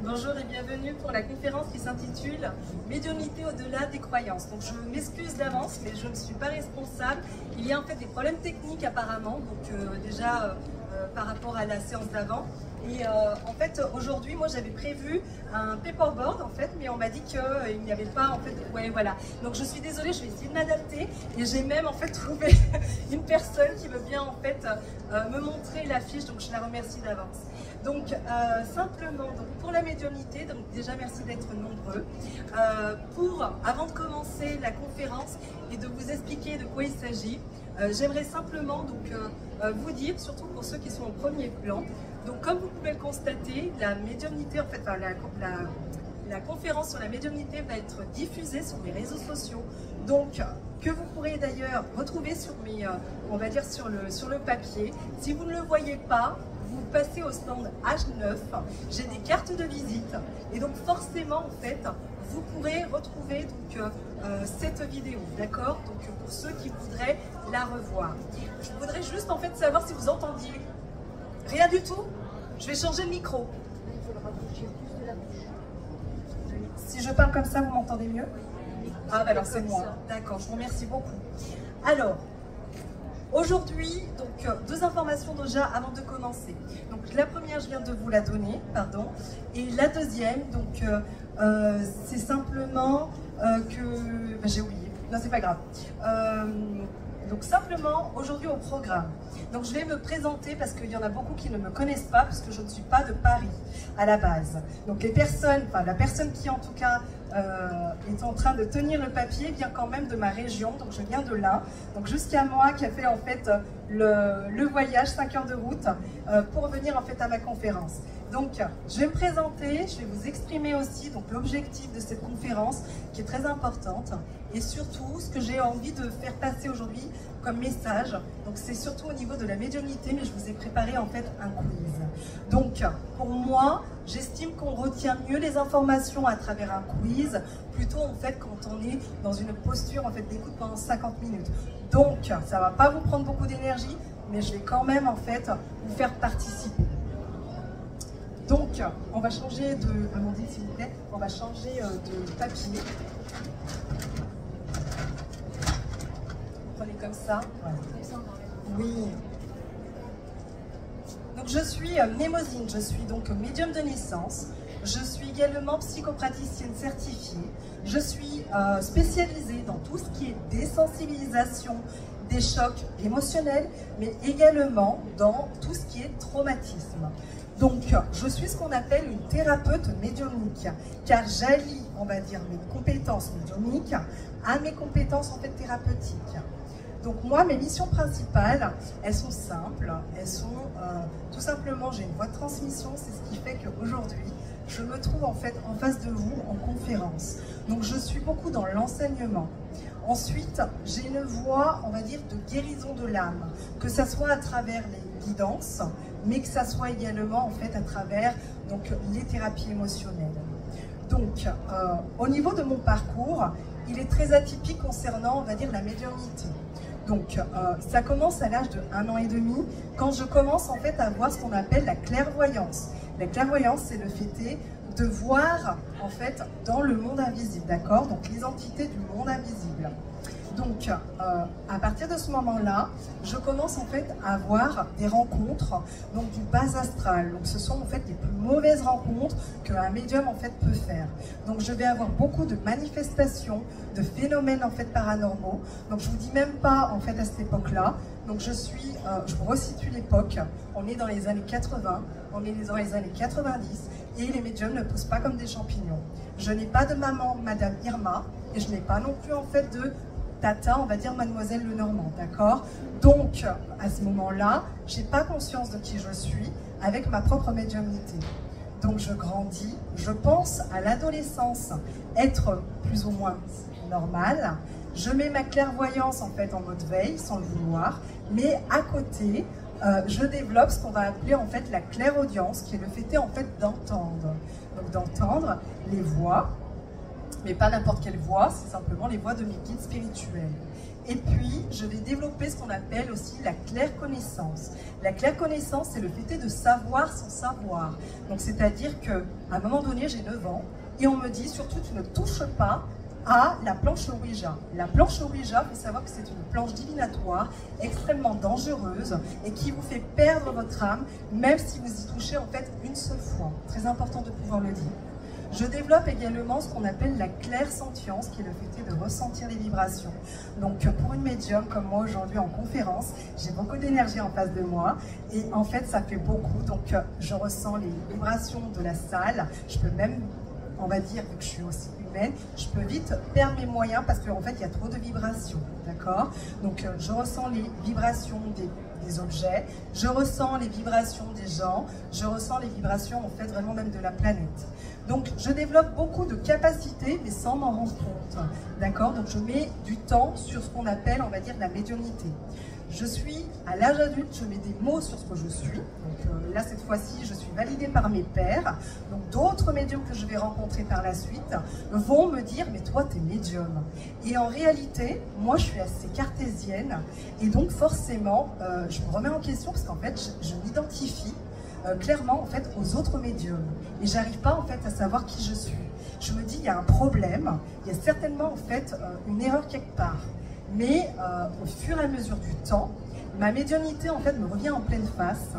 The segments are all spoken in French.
Bonjour et bienvenue pour la conférence qui s'intitule « Médiumnité au-delà des croyances ». Donc je m'excuse d'avance, mais je ne suis pas responsable. Il y a en fait des problèmes techniques apparemment, donc déjà par rapport à la séance d'avant. Et en fait aujourd'hui moi j'avais prévu un paperboard en fait, mais on m'a dit qu'il n'y avait pas en fait, ouais voilà. Donc je suis désolée, je vais essayer de m'adapter et j'ai même en fait trouvé une personne qui veut bien en fait me montrer l'affiche, donc je la remercie d'avance. Donc simplement donc, pour la médiumnité, donc déjà merci d'être nombreux. Avant de commencer la conférence et de vous expliquer de quoi il s'agit, j'aimerais simplement donc vous dire, surtout pour ceux qui sont au premier plan, donc comme vous pouvez le constater, la médiumnité, en fait, enfin, la conférence sur la médiumnité va être diffusée sur mes réseaux sociaux, donc que vous pourrez d'ailleurs retrouver sur mes, on va dire sur le papier. Si vous ne le voyez pas, vous passez au stand H9, j'ai des cartes de visite et donc forcément en fait vous pourrez retrouver donc cette vidéo, d'accord? Donc pour ceux qui voudraient la revoir. Je voudrais juste en fait savoir si vous entendiez. Rien du tout? Je vais changer de micro. Si je parle comme ça, vous m'entendez mieux? Ah bah alors c'est moi. D'accord, je vous remercie beaucoup. Alors, aujourd'hui, donc deux informations déjà avant de commencer. Donc la première, je viens de vous la donner, pardon. Et la deuxième, donc c'est simplement que... Ben, j'ai oublié, non c'est pas grave. Donc simplement, aujourd'hui au programme. Donc je vais me présenter parce qu'il y en a beaucoup qui ne me connaissent pas, parce que je ne suis pas de Paris à la base. Donc les personnes, enfin la personne qui en tout cas est en train de tenir le papier vient quand même de ma région, donc je viens de là. Donc jusqu'à moi qui a fait en fait le voyage, 5 heures de route, pour venir en fait à ma conférence. Donc je vais me présenter, je vais vous exprimer aussi donc l'objectif de cette conférence qui est très importante et surtout ce que j'ai envie de faire passer aujourd'hui comme message. Donc c'est surtout au niveau de la médiumnité, mais je vous ai préparé en fait un quiz. Donc pour moi, j'estime qu'on retient mieux les informations à travers un quiz, plutôt en fait quand on est dans une posture en fait d'écoute pendant 50 minutes. Donc ça va pas vous prendre beaucoup d'énergie, mais je vais quand même en fait vous faire participer. Donc, on va changer de... Amandine, s'il vous plaît, on va changer de papier. Prenez comme ça. Voilà. Oui. Donc, je suis Mnémosine, je suis donc médium de naissance. Je suis également psychopraticienne certifiée. Je suis spécialisée dans tout ce qui est désensibilisation des chocs émotionnels, mais également dans tout ce qui est traumatisme. Donc, je suis ce qu'on appelle une thérapeute médiumnique, car j'allie, on va dire, mes compétences médiumniques à mes compétences en fait thérapeutiques. Donc moi, mes missions principales, elles sont simples, elles sont tout simplement, j'ai une voie de transmission, c'est ce qui fait qu'aujourd'hui, je me trouve en fait en face de vous en conférence. Donc je suis beaucoup dans l'enseignement. Ensuite, j'ai une voie, on va dire, de guérison de l'âme, que ça soit à travers les guidances, mais que ça soit également en fait à travers donc, les thérapies émotionnelles. Donc, au niveau de mon parcours, il est très atypique concernant, on va dire, la médiumnité. Donc, ça commence à l'âge de 1 an et demi, quand je commence en fait à voir ce qu'on appelle la clairvoyance. La clairvoyance, c'est le fait de voir en fait dans le monde invisible, d'accord? Donc, les entités du monde invisible. Donc, à partir de ce moment-là, je commence en fait à avoir des rencontres donc du bas astral. Donc, ce sont en fait les plus mauvaises rencontres qu'un médium en fait peut faire. Donc, je vais avoir beaucoup de manifestations, de phénomènes en fait paranormaux. Donc, je vous dis même pas en fait à cette époque-là. Donc, je vous resitue l'époque. On est dans les années 80, on est dans les années 90 et les médiums ne poussent pas comme des champignons. Je n'ai pas de maman, Madame Irma, et je n'ai pas non plus en fait de Tata, on va dire Mademoiselle Lenormand, d'accord? Donc, à ce moment-là, je n'ai pas conscience de qui je suis avec ma propre médiumnité. Donc, je grandis, je pense à l'adolescence être plus ou moins normale. Je mets ma clairvoyance en fait en mode veille, sans le vouloir, mais à côté, je développe ce qu'on va appeler en fait la clairaudience, qui est le fait en fait d'entendre. Donc, d'entendre les voix, mais pas n'importe quelle voix, c'est simplement les voix de mes guides spirituels. Et puis, je vais développer ce qu'on appelle aussi la claire connaissance. La claire connaissance, c'est le fait de savoir sans savoir. Donc, c'est-à-dire qu'à un moment donné, j'ai 9 ans, et on me dit, surtout, tu ne touches pas à la planche Ouija. La planche Ouija, il faut savoir que c'est une planche divinatoire extrêmement dangereuse et qui vous fait perdre votre âme, même si vous y touchez en fait une seule fois. Très important de pouvoir le dire. Je développe également ce qu'on appelle la clairsentience, qui est le fait de ressentir les vibrations. Donc pour une médium comme moi aujourd'hui en conférence, j'ai beaucoup d'énergie en face de moi et en fait ça fait beaucoup. Donc je ressens les vibrations de la salle. Je peux même, on va dire, vu que je suis aussi humaine, je peux vite perdre mes moyens parce qu'en fait il y a trop de vibrations, d'accord? Donc je ressens les vibrations des objets, je ressens les vibrations des gens, je ressens les vibrations en fait vraiment même de la planète. Donc je développe beaucoup de capacités mais sans m'en rendre compte, d'accord? Donc je mets du temps sur ce qu'on appelle, on va dire, la médiumnité. Je suis à l'âge adulte, je mets des mots sur ce que je suis. Donc là, cette fois-ci, je suis validée par mes pairs. Donc d'autres médiums que je vais rencontrer par la suite vont me dire « mais toi, tu es médium ». Et en réalité, moi, je suis assez cartésienne. Et donc forcément, je me remets en question parce qu'en fait, je m'identifie clairement en fait, aux autres médiums. Et j'arrive pas en fait à savoir qui je suis. Je me dis, il y a un problème, il y a certainement en fait une erreur quelque part. Mais au fur et à mesure du temps, ma médiumnité en fait me revient en pleine face.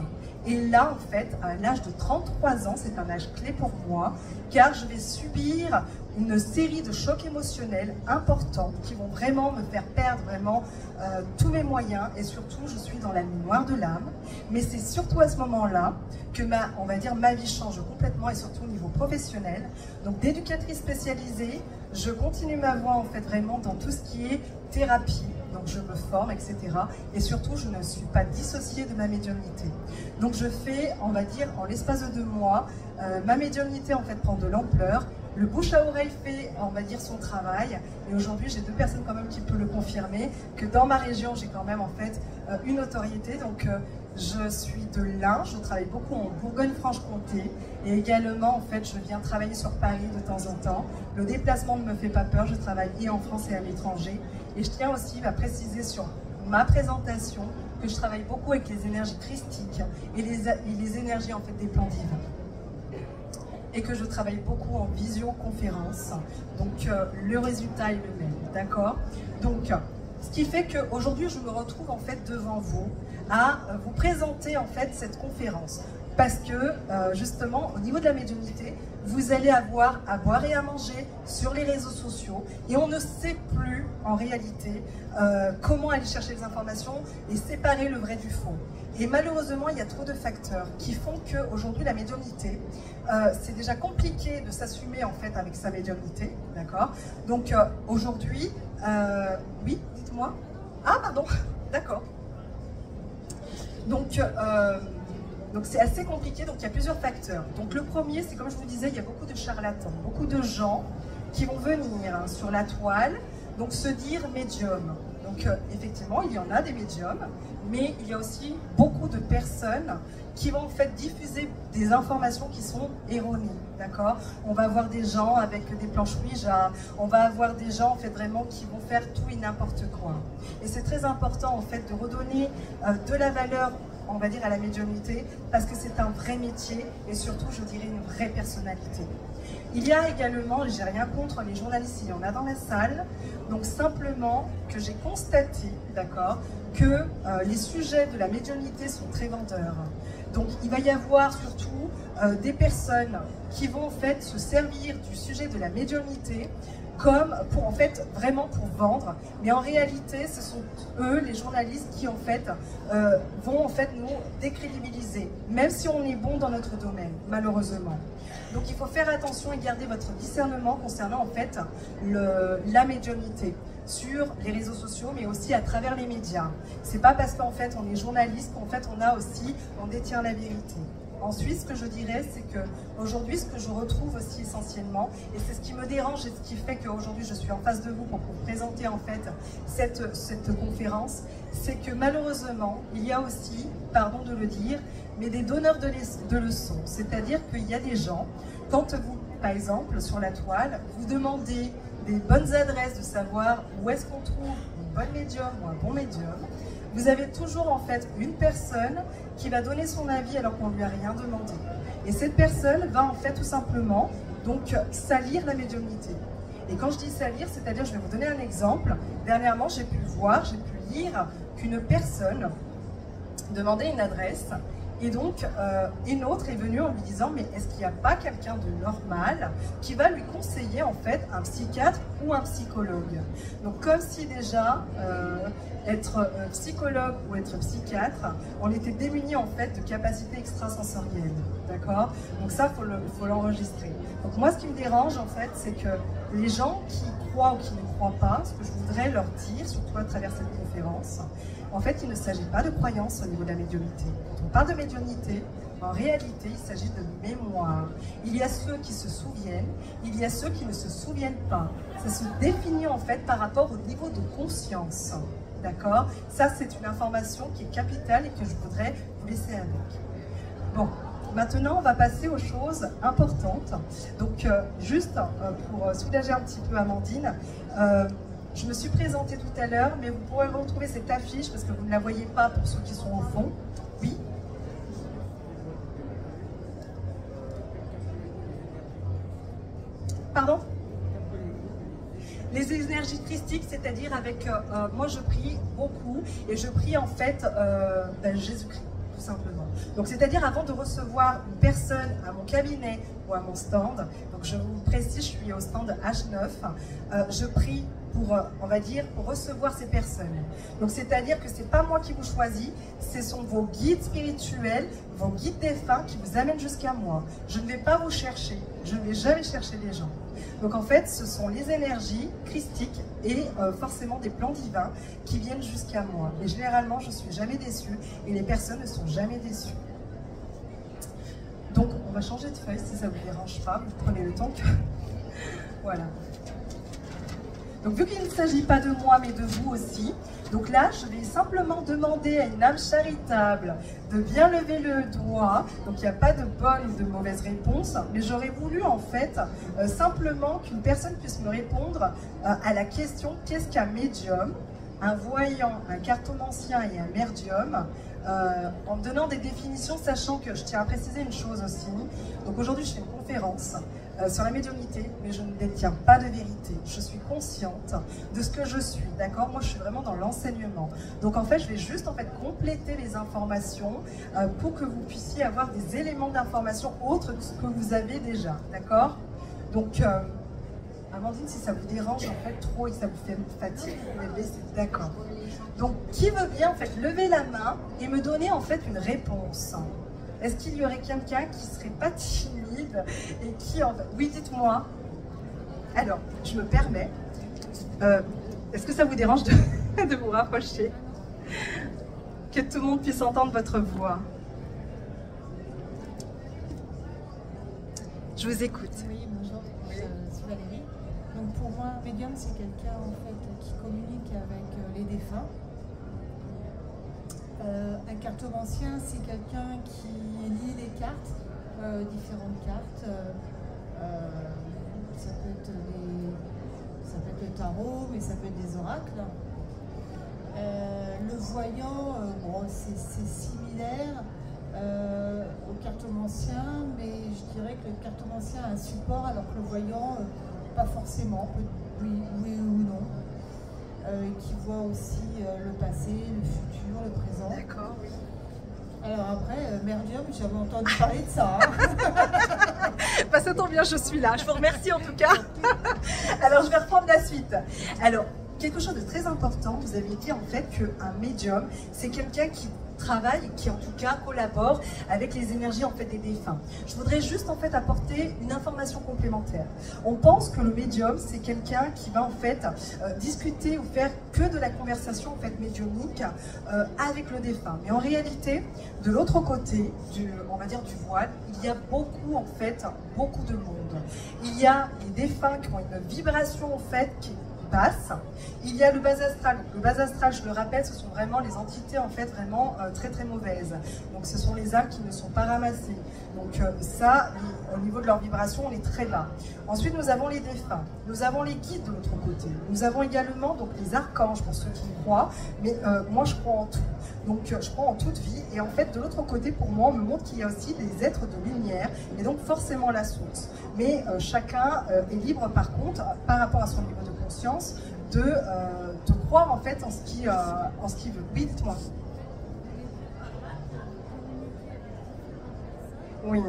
Et là, en fait, à l'âge de 33 ans, c'est un âge clé pour moi, car je vais subir une série de chocs émotionnels importants qui vont vraiment me faire perdre vraiment tous mes moyens. Et surtout, je suis dans la nuit noire de l'âme. Mais c'est surtout à ce moment-là que on va dire, ma vie change complètement et surtout au niveau professionnel. Donc, d'éducatrice spécialisée, je continue ma voie en fait vraiment dans tout ce qui est thérapie. Donc je me forme, etc. Et surtout, je ne suis pas dissociée de ma médiumnité. Donc je fais, on va dire, en l'espace de 2 mois, ma médiumnité en fait prend de l'ampleur. Le bouche à oreille fait, on va dire, son travail. Et aujourd'hui, j'ai 2 personnes quand même qui peuvent le confirmer, que dans ma région, j'ai quand même en fait une autorité. Donc je suis de l'Ain, je travaille beaucoup en Bourgogne-Franche-Comté. Et également, en fait, je viens travailler sur Paris de temps en temps. Le déplacement ne me fait pas peur, je travaille et en France et à l'étranger. Et je tiens aussi à préciser sur ma présentation que je travaille beaucoup avec les énergies christiques et les énergies en fait des plans divins. Et que je travaille beaucoup en visioconférence. Donc le résultat est le même, d'accord? Donc ce qui fait qu'aujourd'hui je me retrouve en fait devant vous à vous présenter en fait cette conférence. Parce que justement au niveau de la médiumnité, vous allez avoir à boire et à manger sur les réseaux sociaux et on ne sait plus en réalité comment aller chercher les informations et séparer le vrai du faux. Et malheureusement, il y a trop de facteurs qui font qu'aujourd'hui la médiumnité, c'est déjà compliqué de s'assumer en fait avec sa médiumnité, d'accord? Donc aujourd'hui, oui, dites-moi. Ah pardon, d'accord. Donc c'est assez compliqué, donc il y a plusieurs facteurs. Donc le premier, c'est comme je vous disais, il y a beaucoup de charlatans, beaucoup de gens qui vont venir sur la toile, donc se dire médium. Donc effectivement, il y en a des médiums, mais il y a aussi beaucoup de personnes qui vont en fait diffuser des informations qui sont erronées, d'accord? On va avoir des gens avec des planches Ouija, on va avoir des gens en fait vraiment qui vont faire tout et n'importe quoi. Et c'est très important en fait de redonner de la valeur, on va dire, à la médiumnité, parce que c'est un vrai métier et surtout, je dirais, une vraie personnalité. Il y a également, et j'ai rien contre les journalistes, il y en a dans la salle, donc simplement que j'ai constaté, d'accord, que les sujets de la médiumnité sont très vendeurs. Donc il va y avoir surtout des personnes qui vont en fait se servir du sujet de la médiumnité comme pour en fait vraiment pour vendre, mais en réalité ce sont eux, les journalistes, qui en fait vont en fait nous décrédibiliser, même si on est bon dans notre domaine, malheureusement. Donc il faut faire attention et garder votre discernement concernant en fait la médiumnité sur les réseaux sociaux, mais aussi à travers les médias. C'est pas parce qu'en fait on est journaliste qu'en fait on détient la vérité. Ensuite, ce que je dirais, c'est qu'aujourd'hui, ce que je retrouve aussi essentiellement, et c'est ce qui me dérange et ce qui fait qu'aujourd'hui je suis en face de vous pour vous présenter en fait cette conférence, c'est que malheureusement, il y a aussi, pardon de le dire, mais des donneurs de leçons. C'est-à-dire qu'il y a des gens, quand vous, par exemple, sur la toile, vous demandez des bonnes adresses, de savoir où est-ce qu'on trouve une bonne médium ou un bon médium, vous avez toujours en fait une personne qui va donner son avis alors qu'on ne lui a rien demandé. Et cette personne va en fait tout simplement donc salir la médiumnité. Et quand je dis salir, c'est-à-dire, je vais vous donner un exemple. Dernièrement, j'ai pu lire qu'une personne demandait une adresse. Et donc, une autre est venue en lui disant, mais est-ce qu'il n'y a pas quelqu'un de normal qui va lui conseiller en fait un psychiatre ou un psychologue? Donc, comme si déjà, être psychologue ou être psychiatre, on était démunis en fait de capacités extrasensorielles, d'accord? Donc ça, faut l'enregistrer. Donc moi, ce qui me dérange en fait, c'est que les gens qui croient ou qui ne croient pas, ce que je voudrais leur dire, surtout à travers cette conférence, en fait, il ne s'agit pas de croyance au niveau de la médiumnité. Quand on parle de médiumnité, en réalité, il s'agit de mémoire. Il y a ceux qui se souviennent, il y a ceux qui ne se souviennent pas. Ça se définit en fait par rapport au niveau de conscience. D'accord? Ça, c'est une information qui est capitale et que je voudrais vous laisser avec. Bon, maintenant, on va passer aux choses importantes. Donc, juste pour soulager un petit peu Amandine, je me suis présentée tout à l'heure, mais vous pourrez retrouver cette affiche parce que vous ne la voyez pas pour ceux qui sont au fond. Oui. Pardon? Les énergies christiques, c'est-à-dire avec, moi je prie beaucoup et je prie en fait Jésus-Christ, tout simplement. Donc c'est-à-dire avant de recevoir une personne à mon cabinet ou à mon stand, donc je vous précise, je suis au stand H9, je prie pour, on va dire, pour recevoir ces personnes. Donc c'est-à-dire que c'est pas moi qui vous choisis, ce sont vos guides spirituels, vos guides défunts qui vous amènent jusqu'à moi. Je ne vais pas vous chercher, je ne vais jamais chercher les gens. Donc en fait, ce sont les énergies christiques et forcément des plans divins qui viennent jusqu'à moi. Et généralement, je ne suis jamais déçue et les personnes ne sont jamais déçues. Donc on va changer de feuille si ça ne vous dérange pas, vous prenez le temps que... Voilà. Donc vu qu'il ne s'agit pas de moi mais de vous aussi, donc là je vais simplement demander à une âme charitable de bien lever le doigt. Donc il n'y a pas de bonne ou de mauvaise réponse, mais j'aurais voulu en fait simplement qu'une personne puisse me répondre à la question qu'est-ce qu'un médium, un voyant, un cartomancien et un merdium, en me donnant des définitions, sachant que je tiens à préciser une chose aussi. Donc aujourd'hui je fais une conférence sur la médiumnité, mais je ne détiens pas de vérité. Je suis consciente de ce que je suis, d'accord? Moi, je suis vraiment dans l'enseignement. Donc, en fait, je vais juste en fait compléter les informations pour que vous puissiez avoir des éléments d'information autres que ce que vous avez déjà, d'accord? Donc, Amandine, si ça vous dérange en fait trop et que ça vous fait fatigue, d'accord. Donc, qui veut bien en fait lever la main et me donner en fait une réponse? Est-ce qu'il y aurait quelqu'un qui ne serait pas timide et qui en... Oui, dites-moi. Alors, je me permets. Est-ce que ça vous dérange de vous rapprocher? Que tout le monde puisse entendre votre voix. Je vous écoute. Oui, bonjour, je suis Valérie. Donc pour moi, un médium, c'est quelqu'un en fait qui communique avec les défunts. Un cartomancien, c'est quelqu'un qui lit les cartes, différentes cartes. Ça peut être le tarot, mais ça peut être des oracles. Le voyant, bon, c'est similaire au cartomancien, mais je dirais que le cartomancien a un support, alors que le voyant, pas forcément, oui ou non. Qui voit aussi le passé, le futur, le présent. D'accord, oui. Alors après, merdium, j'avais entendu parler de ça. Hein. Bah, ça tombe bien, je suis là. Je vous remercie en tout cas. Alors, je vais reprendre la suite. Alors, quelque chose de très important, vous avez dit en fait qu'un médium, c'est quelqu'un qui travaille et qui en tout cas collabore avec les énergies en fait des défunts. Je voudrais juste en fait apporter une information complémentaire. On pense que le médium c'est quelqu'un qui va en fait discuter ou faire que de la conversation en fait médiumnique avec le défunt. Mais en réalité, de l'autre côté, on va dire du voile, il y a beaucoup en fait, beaucoup de monde. Il y a les défunts qui ont une vibration en fait qui basse. Il y a le bas astral. Le bas astral, je le rappelle, ce sont vraiment les entités en fait vraiment très très mauvaises. Donc ce sont les âmes qui ne sont pas ramassées. Donc ça, au niveau de leur vibration, on est très bas. Ensuite, nous avons les défunts. Nous avons les guides de l'autre côté. Nous avons également donc les archanges pour ceux qui y croient. Mais moi, je crois en tout. Donc je crois en toute vie. Et en fait, de l'autre côté, pour moi, on me montre qu'il y a aussi des êtres de lumière. Et donc forcément la source. Mais chacun est libre par contre, par rapport à son niveau de conscience, de croire en fait en ce qu'il veut. Oui, dites-moi. Oui.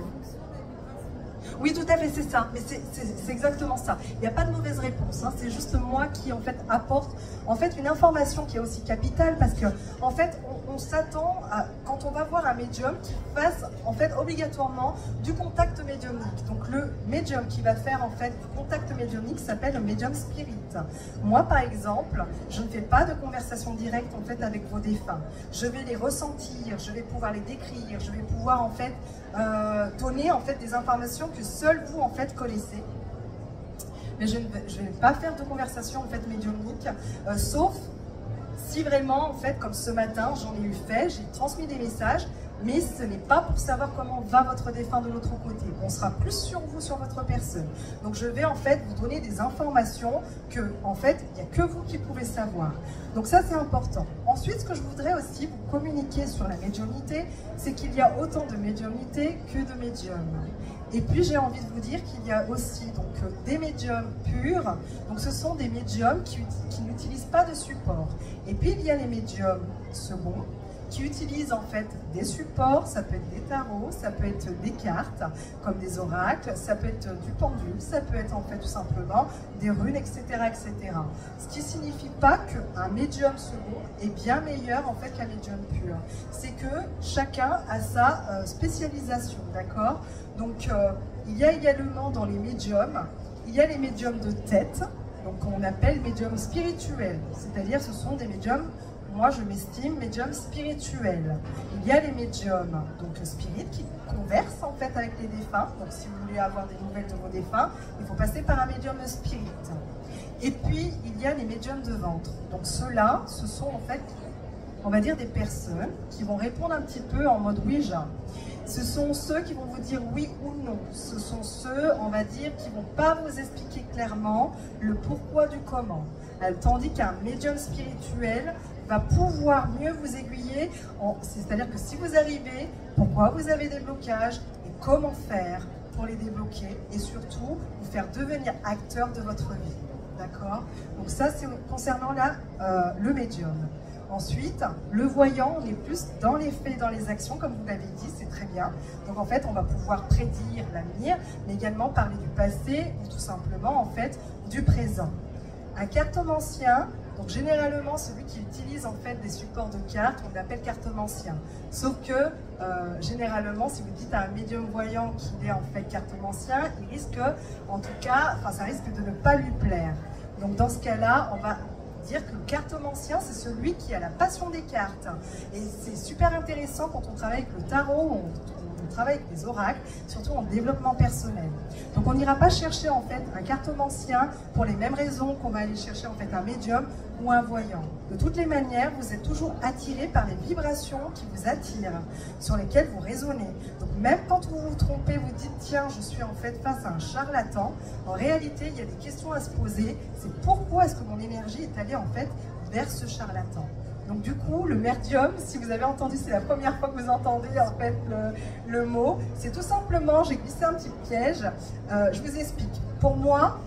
Oui, tout à fait, c'est ça. Mais c'est exactement ça. Il n'y a pas de mauvaise réponse. Hein. C'est juste moi qui en fait apporte en fait une information qui est aussi capitale parce que en fait on s'attend à quand on va voir un médium qui fasse en fait obligatoirement du contact médiumnique. Donc le médium qui va faire en fait du contact médiumnique s'appelle le médium spirit. Moi par exemple, je ne fais pas de conversation directe en fait avec vos défunts. Je vais les ressentir, je vais pouvoir les décrire, je vais pouvoir en fait donner en fait des informations que seuls vous en fait connaissez. Mais je ne vais pas faire de conversation en fait médiumnique, sauf si vraiment en fait comme ce matin j'en ai eu fait, j'ai transmis des messages, mais ce n'est pas pour savoir comment va votre défunt de l'autre côté. On sera plus sur vous, sur votre personne. Donc je vais en fait vous donner des informations que en fait il n'y a que vous qui pouvez savoir. Donc ça c'est important. Ensuite, ce que je voudrais aussi vous communiquer sur la médiumnité, c'est qu'il y a autant de médiumnité que de médiums. Et puis j'ai envie de vous dire qu'il y a aussi donc des médiums purs. Donc ce sont des médiums qui n'utilisent pas de support. Et puis il y a les médiums seconds qui utilisent en fait des supports, ça peut être des tarots, ça peut être des cartes, comme des oracles, ça peut être du pendule, ça peut être en fait tout simplement des runes, etc. etc. Ce qui ne signifie pas qu'un médium second est bien meilleur en fait qu'un médium pur. C'est que chacun a sa spécialisation, d'accord? Donc il y a également dans les médiums, il y a les médiums de tête, donc on appelle médiums spirituels, c'est-à-dire ce sont des médiums. Moi, je m'estime médium spirituel. Il y a les médiums, donc spirites, qui conversent en fait avec les défunts. Donc, si vous voulez avoir des nouvelles de vos défunts, il faut passer par un médium spirit. Et puis, il y a les médiums de ventre. Donc, ceux-là, ce sont en fait, on va dire, des personnes qui vont répondre un petit peu en mode Ouija. Ce sont ceux qui vont vous dire oui ou non. Ce sont ceux, on va dire, qui ne vont pas vous expliquer clairement le pourquoi du comment. Tandis qu'un médium spirituel va pouvoir mieux vous aiguiller, c'est-à-dire que si vous arrivez, pourquoi vous avez des blocages et comment faire pour les débloquer et surtout vous faire devenir acteur de votre vie. D'accord? Donc ça c'est concernant le médium. Ensuite, le voyant, on est plus dans les faits, dans les actions, comme vous l'avez dit, c'est très bien. Donc en fait, on va pouvoir prédire l'avenir, mais également parler du passé ou tout simplement en fait du présent. Un cartomancien, donc généralement celui qui utilise en fait des supports de cartes, on l'appelle cartomancien. Sauf que généralement, si vous dites à un médium voyant qu'il est en fait cartomancien, il risque, en tout cas, ça risque de ne pas lui plaire. Donc dans ce cas-là, on va dire que le cartomancien, c'est celui qui a la passion des cartes. Et c'est super intéressant quand on travaille avec le tarot, on travaille avec les oracles, surtout en développement personnel. Donc on n'ira pas chercher en fait un cartomancien pour les mêmes raisons qu'on va aller chercher en fait un médium ou un voyant. De toutes les manières, vous êtes toujours attiré par les vibrations qui vous attirent, sur lesquelles vous résonnez. Donc même quand vous vous trompez, vous dites tiens, je suis en fait face à un charlatan, en réalité il y a des questions à se poser, c'est pourquoi est-ce que mon énergie est allée en fait vers ce charlatan. Donc du coup, le médium, si vous avez entendu, c'est la première fois que vous entendez en fait le mot, c'est tout simplement, j'ai glissé un petit piège, je vous explique. Pour moi,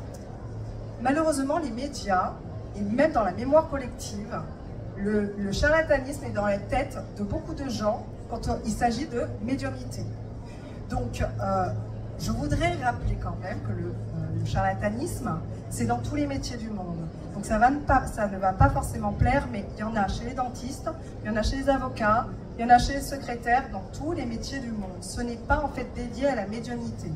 malheureusement, les médias, et même dans la mémoire collective, le charlatanisme est dans la tête de beaucoup de gens quand il s'agit de médiumnité. Donc, je voudrais rappeler quand même que le charlatanisme, c'est dans tous les métiers du monde. Donc ça ne va pas forcément plaire, mais il y en a chez les dentistes, il y en a chez les avocats, il il y en a chez les secrétaires, dans tous les métiers du monde. Ce n'est pas en fait dédié à la médiumnité.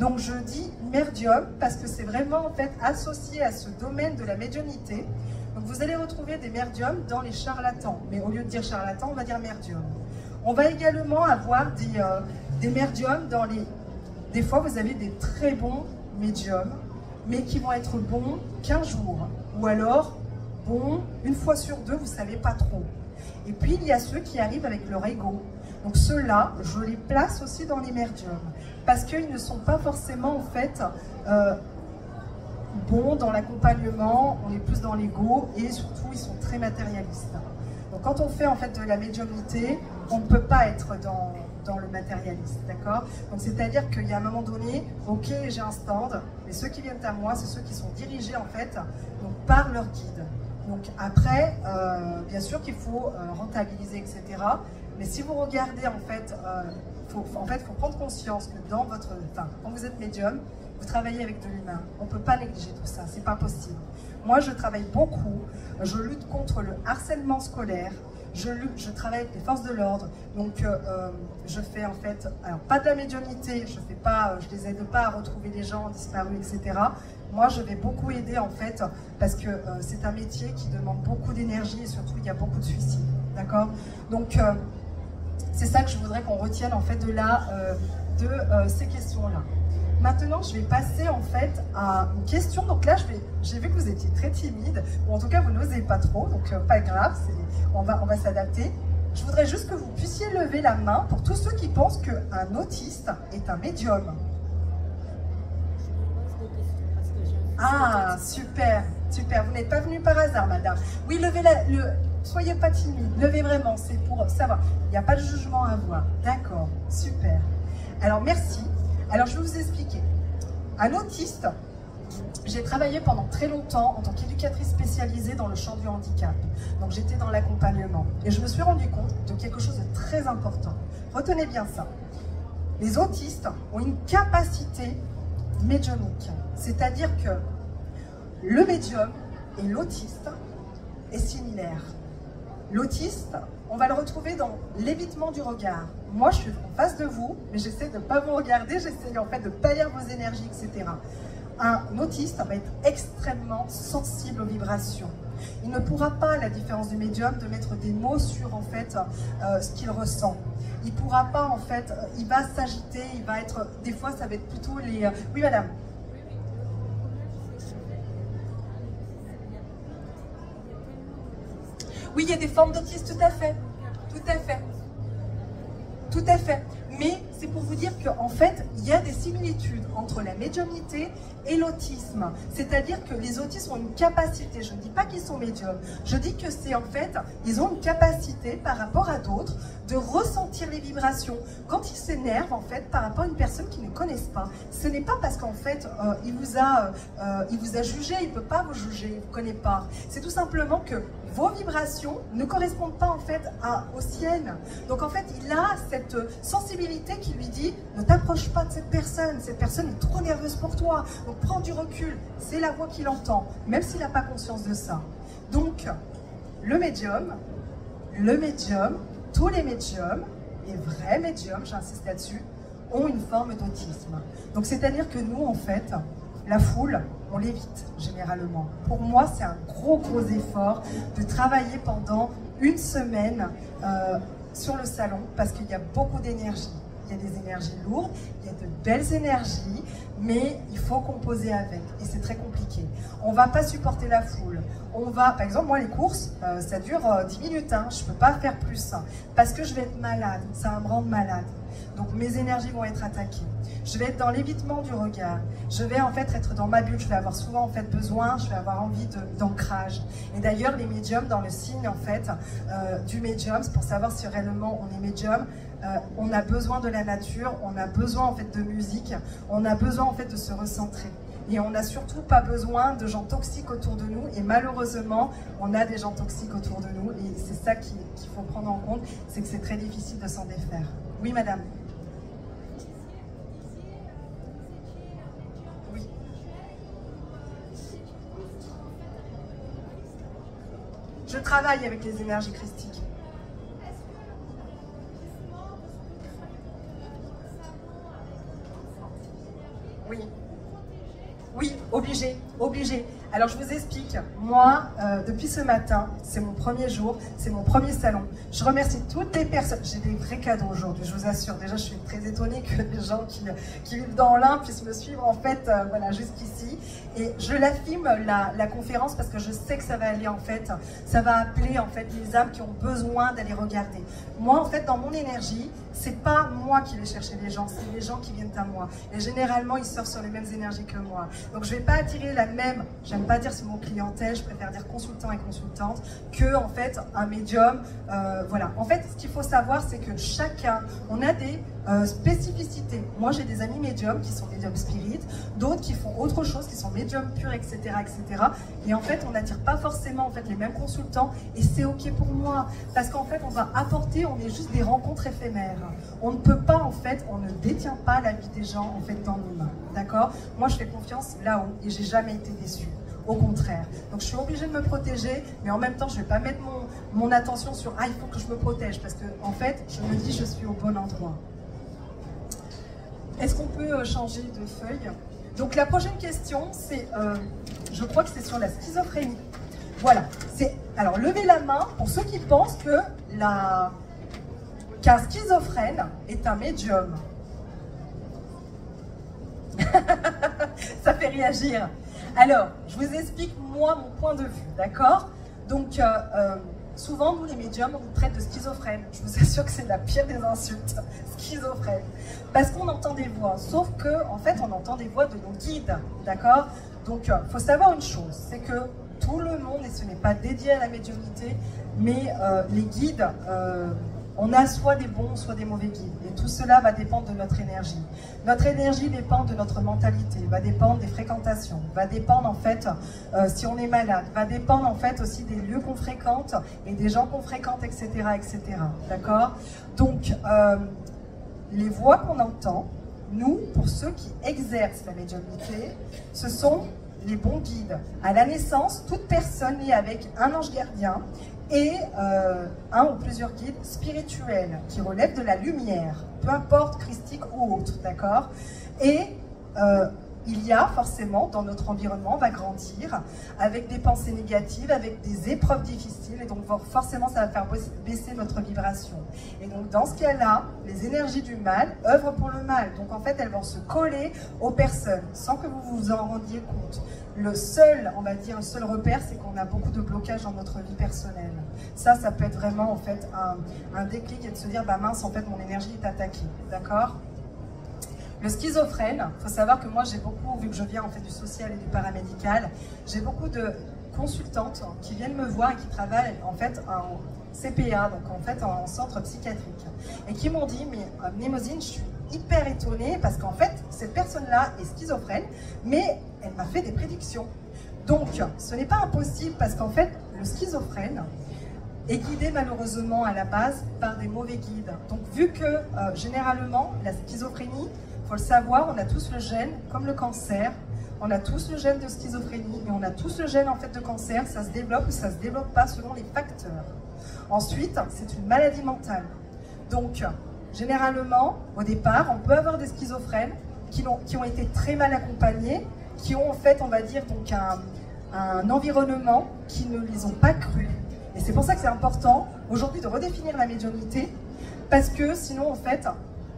Donc je dis médium parce que c'est vraiment en fait associé à ce domaine de la médiumnité. Donc vous allez retrouver des médiums dans les charlatans, mais au lieu de dire charlatan, on va dire médium. On va également avoir des médiums dans les... Des fois vous avez des très bons médiums, mais qui vont être bons qu'un jour, ou alors bon, une fois sur deux, vous ne savez pas trop. Et puis il y a ceux qui arrivent avec leur ego. Donc ceux-là, je les place aussi dans les médiums, parce qu'ils ne sont pas forcément en fait bons dans l'accompagnement, on est plus dans l'ego, et surtout ils sont très matérialistes. Donc quand on fait en fait de la médiumnité, on ne peut pas être dans le matérialiste, d'accord? Donc c'est-à-dire qu'il y a un moment donné, ok, j'ai un stand, mais ceux qui viennent à moi, c'est ceux qui sont dirigés en fait donc, par leur guide. Donc après, bien sûr qu'il faut rentabiliser, etc. Mais si vous regardez, en fait, faut prendre conscience que dans votre... Enfin, quand vous êtes médium, vous travaillez avec de l'humain. On ne peut pas négliger tout ça, c'est pas possible. Moi, je travaille beaucoup, je lutte contre le harcèlement scolaire, je travaille avec les forces de l'ordre, donc je fais en fait, alors pas de la médiumnité, je les aide pas à retrouver les gens disparus, etc. Moi, je vais beaucoup aider en fait, parce que c'est un métier qui demande beaucoup d'énergie et surtout il y a beaucoup de suicides, d'accord? Donc c'est ça que je voudrais qu'on retienne en fait de ces questions-là. Maintenant, je vais passer en fait à une question. Donc là, j'ai vu que vous étiez très timide, ou en tout cas, vous n'osez pas trop, donc pas grave, on va s'adapter. Je voudrais juste que vous puissiez lever la main pour tous ceux qui pensent qu'un autiste est un médium. Ah, super, super. Vous n'êtes pas venu par hasard, madame. Oui, soyez pas timide, levez vraiment, c'est pour savoir. Il n'y a pas de jugement à avoir. D'accord, super. Alors, merci. Alors, je vais vous expliquer. Un autiste, j'ai travaillé pendant très longtemps en tant qu'éducatrice spécialisée dans le champ du handicap. Donc, j'étais dans l'accompagnement. Et je me suis rendu compte de quelque chose de très important. Retenez bien ça. Les autistes ont une capacité médiumnique. C'est-à-dire que le médium et l'autiste est similaire. L'autiste, on va le retrouver dans l'évitement du regard. Moi, je suis en face de vous, mais j'essaie de ne pas vous regarder, j'essaie en fait de ne pas lire vos énergies, etc. Un autiste va être extrêmement sensible aux vibrations. Il ne pourra pas, à la différence du médium, de mettre des mots sur en fait ce qu'il ressent. Il ne pourra pas en fait, il va s'agiter, il va être, des fois ça va être plutôt les... Oui madame. Oui, il y a des formes d'autisme, tout à fait, tout à fait, tout à fait. Mais c'est pour vous dire qu'en fait, il y a des similitudes entre la médiumnité et l'autisme. C'est-à-dire que les autistes ont une capacité, je ne dis pas qu'ils sont médiums, je dis que c'est en fait, ils ont une capacité par rapport à d'autres de ressentir les vibrations. Quand ils s'énervent en fait par rapport à une personne qu'ils ne connaissent pas, ce n'est pas parce qu'en fait il vous a jugé, il ne peut pas vous juger, il ne vous connaît pas. C'est tout simplement que vos vibrations ne correspondent pas en fait aux siennes. Donc en fait, il a cette sensibilité qui lui dit ne t'approche pas de cette personne est trop nerveuse pour toi. Donc prends du recul, c'est la voix qu'il entend, même s'il n'a pas conscience de ça. Donc le médium, tous les médiums, les vrais médiums, j'insiste là-dessus, ont une forme d'autisme. Donc c'est-à-dire que nous en fait, la foule, on l'évite généralement. Pour moi, c'est un gros effort de travailler pendant une semaine sur le salon parce qu'il y a beaucoup d'énergie. Il y a des énergies lourdes, il y a de belles énergies, mais il faut composer avec et c'est très compliqué. On ne va pas supporter la foule. On va, par exemple, moi les courses, ça dure 10 minutes, hein, je ne peux pas faire plus parce que je vais être malade, ça va me rendre malade. Donc mes énergies vont être attaquées. Je vais être dans l'évitement du regard. Je vais en fait être dans ma bulle. Je vais avoir souvent en fait besoin, je vais avoir envie d'ancrage. Et d'ailleurs les médiums dans le signe en fait du médium, c'est pour savoir si réellement on est médium. On a besoin de la nature, on a besoin en fait de musique, on a besoin en fait de se recentrer. Et on n'a surtout pas besoin de gens toxiques autour de nous. Et malheureusement, on a des gens toxiques autour de nous. Et c'est ça qu'il faut prendre en compte, c'est que c'est très difficile de s'en défaire. Oui, madame. Oui. Je travaille avec les énergies christiques. Oui. Oui, obligé, obligé. Alors je vous explique, moi, depuis ce matin, c'est mon premier jour, c'est mon premier salon. Je remercie toutes les personnes, j'ai des vrais cadeaux aujourd'hui, je vous assure. Déjà, je suis très étonnée que les gens qui vivent dans l'Ain puissent me suivre en fait, voilà, jusqu'ici. Et je la filme, la conférence, parce que je sais que ça va aller en fait, ça va appeler en fait les âmes qui ont besoin d'aller regarder. Moi, en fait, dans mon énergie, c'est pas moi qui vais chercher les gens, c'est les gens qui viennent à moi. Et généralement, ils sortent sur les mêmes énergies que moi. Donc je vais pas attirer la même, j'aime pas dire ce mot clientèle, je préfère dire consultant et consultante, que en fait un médium. Voilà. En fait, ce qu'il faut savoir, c'est que chacun, on a des spécificités. Moi, j'ai des amis médiums qui sont médiums spirites, d'autres qui font autre chose, qui sont médiums purs, etc., etc. Et en fait, on n'attire pas forcément en fait les mêmes consultants, et c'est ok pour moi, parce qu'en fait, on va apporter, on est juste des rencontres éphémères. On ne peut pas en fait, on ne détient pas la vie des gens en fait dans nos mains, d'accord? Moi, je fais confiance là-haut et j'ai jamais été déçue. Au contraire. Donc je suis obligée de me protéger, mais en même temps, je ne vais pas mettre mon attention sur « Ah, il faut que je me protège », parce que en fait, je me dis « Je suis au bon endroit ». Est-ce qu'on peut changer de feuille? Donc la prochaine question, c'est, je crois que c'est sur la schizophrénie. Voilà. Alors, levez la main pour ceux qui pensent qu'un schizophrène est un médium. Ça fait réagir. Alors, je vous explique, moi, mon point de vue, d'accord? Donc, souvent, nous, les médiums, on nous traite de schizophrènes. Je vous assure que c'est la pire des insultes, schizophrène. Parce qu'on entend des voix, sauf que, en fait, on entend des voix de nos guides, d'accord? Donc, il faut savoir une chose, c'est que tout le monde, et ce n'est pas dédié à la médiumnité, mais les guides, on a soit des bons, soit des mauvais guides. Et tout cela va dépendre de notre énergie. Notre énergie dépend de notre mentalité, va dépendre des fréquentations, va dépendre en fait si on est malade, va dépendre en fait aussi des lieux qu'on fréquente et des gens qu'on fréquente, etc. etc. D'accord? Donc, les voix qu'on entend, nous, pour ceux qui exercent la médiumnité, ce sont les bons guides. À la naissance, toute personne est avec un ange gardien et un ou plusieurs guides spirituels qui relèvent de la lumière, peu importe christique ou autre, d'accord? Et il y a forcément, dans notre environnement, on va grandir avec des pensées négatives, avec des épreuves difficiles, et donc forcément ça va faire baisser notre vibration. Et donc dans ce cas-là, les énergies du mal œuvrent pour le mal, donc en fait elles vont se coller aux personnes, sans que vous vous en rendiez compte. Le seul, on va dire, le seul repère, c'est qu'on a beaucoup de blocages dans notre vie personnelle. Ça peut être vraiment en fait un déclic et de se dire, bah mince, en fait mon énergie est attaquée, d'accord? Le schizophrène, il faut savoir que moi j'ai beaucoup, vu que je viens en fait du social et du paramédical, j'ai beaucoup de consultantes qui viennent me voir et qui travaillent en fait en CPA, donc en fait en centre psychiatrique, et qui m'ont dit, mais Mnemosyne, je suis hyper étonnée parce qu'en fait cette personne-là est schizophrène, mais elle m'a fait des prédictions. Donc ce n'est pas impossible parce qu'en fait le schizophrène est guidé malheureusement à la base par des mauvais guides. Donc vu que généralement la schizophrénie, il faut le savoir, on a tous le gène, comme le cancer, on a tous le gène de schizophrénie, mais on a tous le gène en fait de cancer, ça se développe ou ça se développe pas selon les facteurs. Ensuite, c'est une maladie mentale. Donc, généralement, au départ, on peut avoir des schizophrènes qui ont été très mal accompagnés, qui ont en fait, on va dire, donc un environnement qui ne les ont pas crus. Et c'est pour ça que c'est important aujourd'hui de redéfinir la médiumnité, parce que sinon, en fait,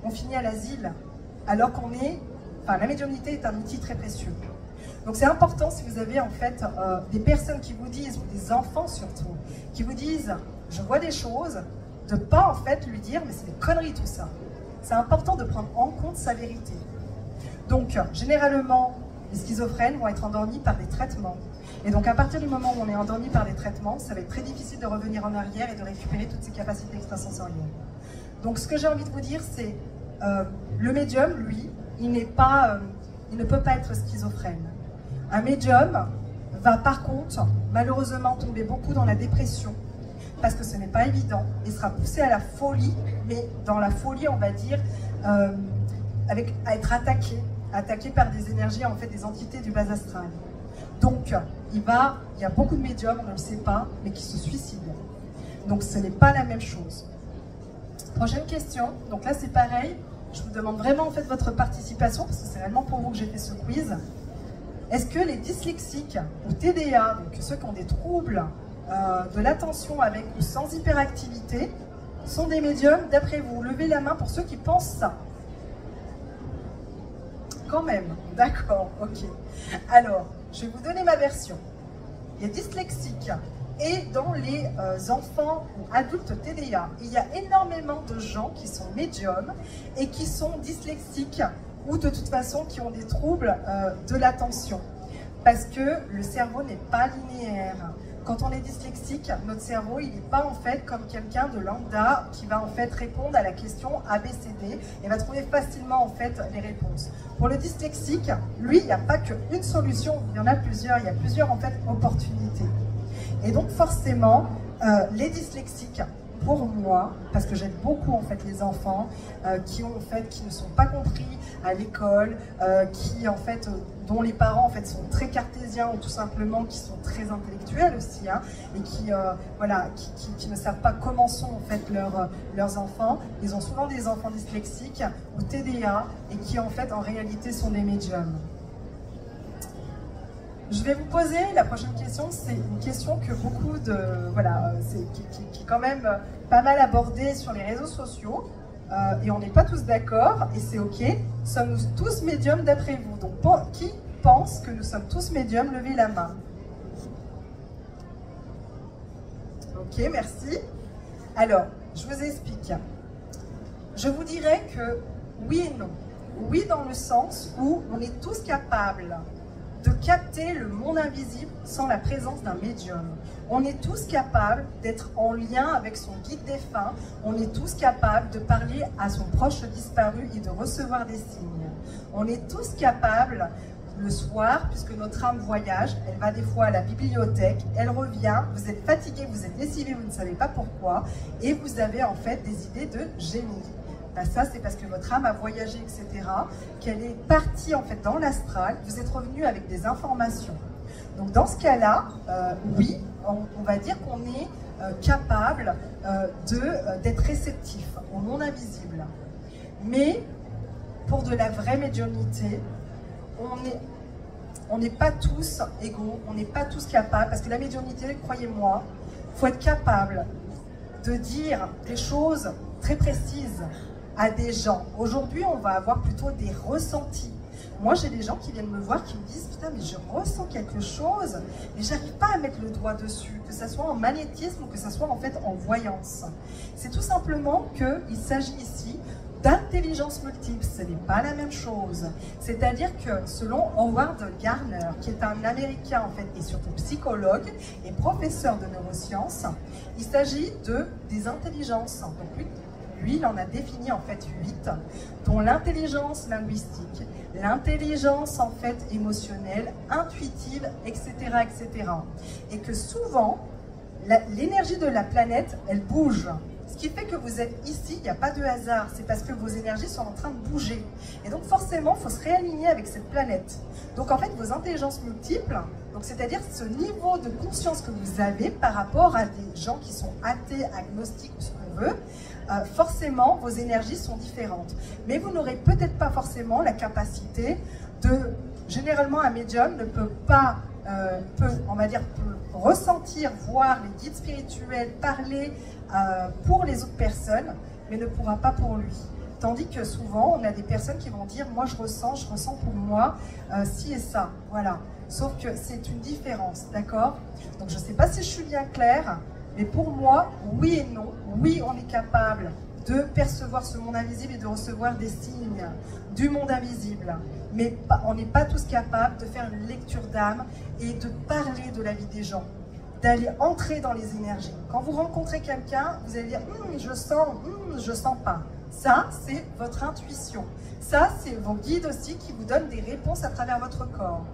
on finit à l'asile. Alors qu'on est, enfin la médiumnité est un outil très précieux. Donc c'est important si vous avez en fait des personnes qui vous disent, ou des enfants surtout, qui vous disent « je vois des choses », de ne pas en fait lui dire « mais c'est des conneries tout ça ». C'est important de prendre en compte sa vérité. Donc généralement, les schizophrènes vont être endormis par des traitements. Et donc à partir du moment où on est endormi par des traitements, ça va être très difficile de revenir en arrière et de récupérer toutes ses capacités extrasensorielles. Donc ce que j'ai envie de vous dire, c'est le médium, lui, il ne peut pas être schizophrène. Un médium va par contre, malheureusement, tomber beaucoup dans la dépression, parce que ce n'est pas évident, et sera poussé à la folie, mais dans la folie, on va dire, à être attaqué par des énergies, en fait, des entités du bas astral. Donc, il y a beaucoup de médiums, on ne le sait pas, mais qui se suicident. Donc, ce n'est pas la même chose. Prochaine question, donc là c'est pareil, je vous demande vraiment en fait votre participation, parce que c'est réellement pour vous que j'ai fait ce quiz. Est-ce que les dyslexiques ou TDA, donc ceux qui ont des troubles de l'attention avec ou sans hyperactivité, sont des médiums d'après vous? Levez la main pour ceux qui pensent ça. Quand même, d'accord, ok. Alors, je vais vous donner ma version. Il y a dyslexiques et dans les enfants ou adultes TDA, il y a énormément de gens qui sont médiums et qui sont dyslexiques ou de toute façon qui ont des troubles de l'attention. Parce que le cerveau n'est pas linéaire. Quand on est dyslexique, notre cerveau, il n'est pas en fait comme quelqu'un de lambda qui va en fait répondre à la question ABCD et va trouver facilement en fait les réponses. Pour le dyslexique, lui, il n'y a pas qu'une solution, il y en a plusieurs, il y a plusieurs en fait opportunités. Et donc forcément, les dyslexiques, pour moi, parce que j'aide beaucoup en fait les enfants qui ne sont pas compris à l'école, dont les parents en fait sont très cartésiens ou tout simplement qui sont très intellectuels aussi, hein, et qui ne savent pas comment sont en fait leurs enfants. Ils ont souvent des enfants dyslexiques ou TDA et qui en fait en réalité sont des médiums. Je vais vous poser la prochaine question, c'est une question que beaucoup de... qui est quand même pas mal abordée sur les réseaux sociaux, et on n'est pas tous d'accord, et c'est ok. Sommes-nous tous médiums d'après vous? Donc, qui pense que nous sommes tous médiums? Levez la main. Ok, merci. Alors, je vous explique. Je vous dirais que oui et non. Oui dans le sens où on est tous capables de capter le monde invisible sans la présence d'un médium. On est tous capables d'être en lien avec son guide défunt, on est tous capables de parler à son proche disparu et de recevoir des signes. On est tous capables, le soir, puisque notre âme voyage, elle va des fois à la bibliothèque, elle revient, vous êtes fatigué, vous êtes lessivé, vous ne savez pas pourquoi, et vous avez en fait des idées de génie. Ben ça, c'est parce que votre âme a voyagé, etc., qu'elle est partie en fait dans l'astral, vous êtes revenu avec des informations. Donc dans ce cas-là, oui, on va dire qu'on est capable d'être réceptif au monde invisible. Mais pour de la vraie médiumnité, on n'est pas tous égaux, on n'est pas tous capables, parce que la médiumnité, croyez-moi, il faut être capable de dire des choses très précises à des gens. Aujourd'hui, on va avoir plutôt des ressentis. Moi, j'ai des gens qui viennent me voir qui me disent « Putain, mais je ressens quelque chose, mais j'arrive pas à mettre le doigt dessus, que ça soit en magnétisme ou que ça soit en fait en voyance. » C'est tout simplement qu'il s'agit ici d'intelligence multiple, ce n'est pas la même chose. C'est-à-dire que selon Howard Gardner, qui est un Américain en fait et surtout psychologue et professeur de neurosciences, il s'agit des intelligences. Donc lui, il en a défini en fait 8, dont l'intelligence linguistique, l'intelligence en fait émotionnelle, intuitive, etc., etc. Et que souvent, l'énergie de la planète, elle bouge. Ce qui fait que vous êtes ici, il n'y a pas de hasard, c'est parce que vos énergies sont en train de bouger. Et donc forcément, il faut se réaligner avec cette planète. Donc en fait, vos intelligences multiples, c'est-à-dire ce niveau de conscience que vous avez par rapport à des gens qui sont athées, agnostiques, ou ce qu'on veut, forcément, vos énergies sont différentes. Mais vous n'aurez peut-être pas forcément la capacité de... Généralement, un médium ne peut pas, peut ressentir, voir les guides spirituels, parler pour les autres personnes, mais ne pourra pas pour lui. Tandis que souvent, on a des personnes qui vont dire « Moi, je ressens pour moi ci et ça. » Voilà. Sauf que c'est une différence, d'accord? Donc, je ne sais pas si je suis bien claire, mais pour moi, oui et non. Oui, on est capable de percevoir ce monde invisible et de recevoir des signes du monde invisible. Mais on n'est pas tous capables de faire une lecture d'âme et de parler de la vie des gens, d'aller entrer dans les énergies. Quand vous rencontrez quelqu'un, vous allez dire « je sens pas ». Ça, c'est votre intuition. Ça, c'est vos guides aussi qui vous donnent des réponses à travers votre corps.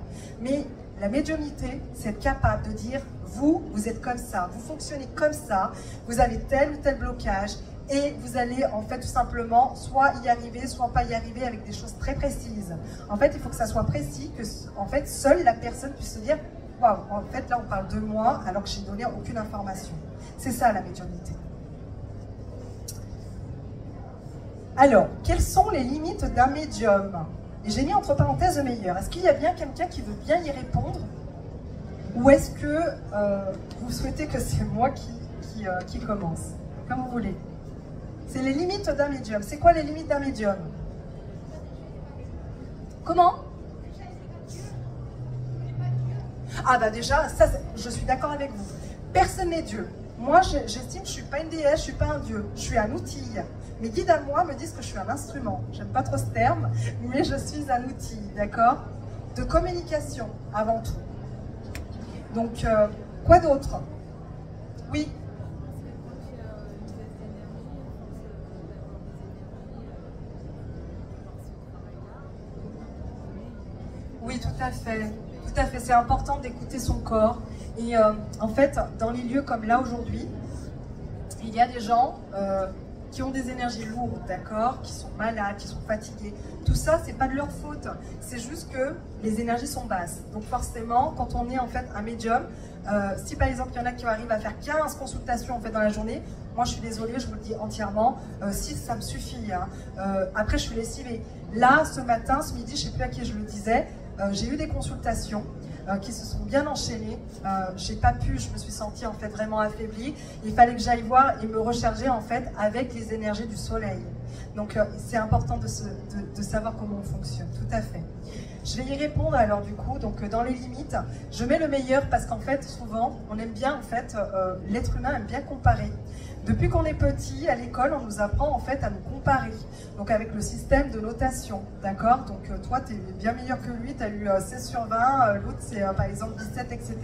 Mais la médiumnité, c'est être capable de dire « vous êtes comme ça, vous fonctionnez comme ça, vous avez tel ou tel blocage ». Et vous allez en fait tout simplement soit y arriver, soit pas y arriver avec des choses très précises. En fait, il faut que ça soit précis, que en fait seule la personne puisse se dire « Waouh, en fait là on parle de moi alors que j'ai donné aucune information ». C'est ça la médiumnité. Alors, quelles sont les limites d'un médium? Et j'ai mis entre parenthèses le meilleur. Est-ce qu'il y a bien quelqu'un qui veut bien y répondre? Ou est-ce que vous souhaitez que c'est moi qui commence? Comme vous voulez. C'est les limites d'un médium. C'est quoi les limites d'un médium? Comment? Ah bah déjà, ça, je suis d'accord avec vous. Personne n'est Dieu. Moi, j'estime que je ne suis pas une déesse, je ne suis pas un dieu. Je suis un outil. Mes guides à moi me disent que je suis un instrument. J'aime pas trop ce terme, mais je suis un outil, d'accord? De communication, avant tout. Donc, quoi d'autre? Oui. Oui, tout à fait. Tout à fait. C'est important d'écouter son corps. Et en fait, dans les lieux comme là aujourd'hui, il y a des gens qui ont des énergies lourdes, d'accord, qui sont malades, qui sont fatigués. Tout ça, c'est pas de leur faute. C'est juste que les énergies sont basses. Donc forcément, quand on est en fait un médium, si par exemple il y en a qui arrivent à faire 15 consultations en fait dans la journée, moi je suis désolée, je vous le dis entièrement, 6 ça me suffit. Hein. Après je suis lessivée. Là, ce matin, ce midi, je sais plus à qui je le disais, j'ai eu des consultations qui se sont bien enchaînées. J'ai pas pu, je me suis sentie en fait vraiment affaiblie. Il fallait que j'aille voir et me recharger en fait avec les énergies du soleil. Donc c'est important de savoir comment on fonctionne, tout à fait. Je vais y répondre alors du coup, donc dans les limites, je mets le meilleur parce qu'en fait souvent on aime bien en fait, l'être humain aime bien comparer. Depuis qu'on est petit, à l'école, on nous apprend en fait à nous comparer. Donc avec le système de notation, d'accord? Donc toi, tu es bien meilleur que lui, tu as eu 16 sur 20, l'autre c'est par exemple 17, etc.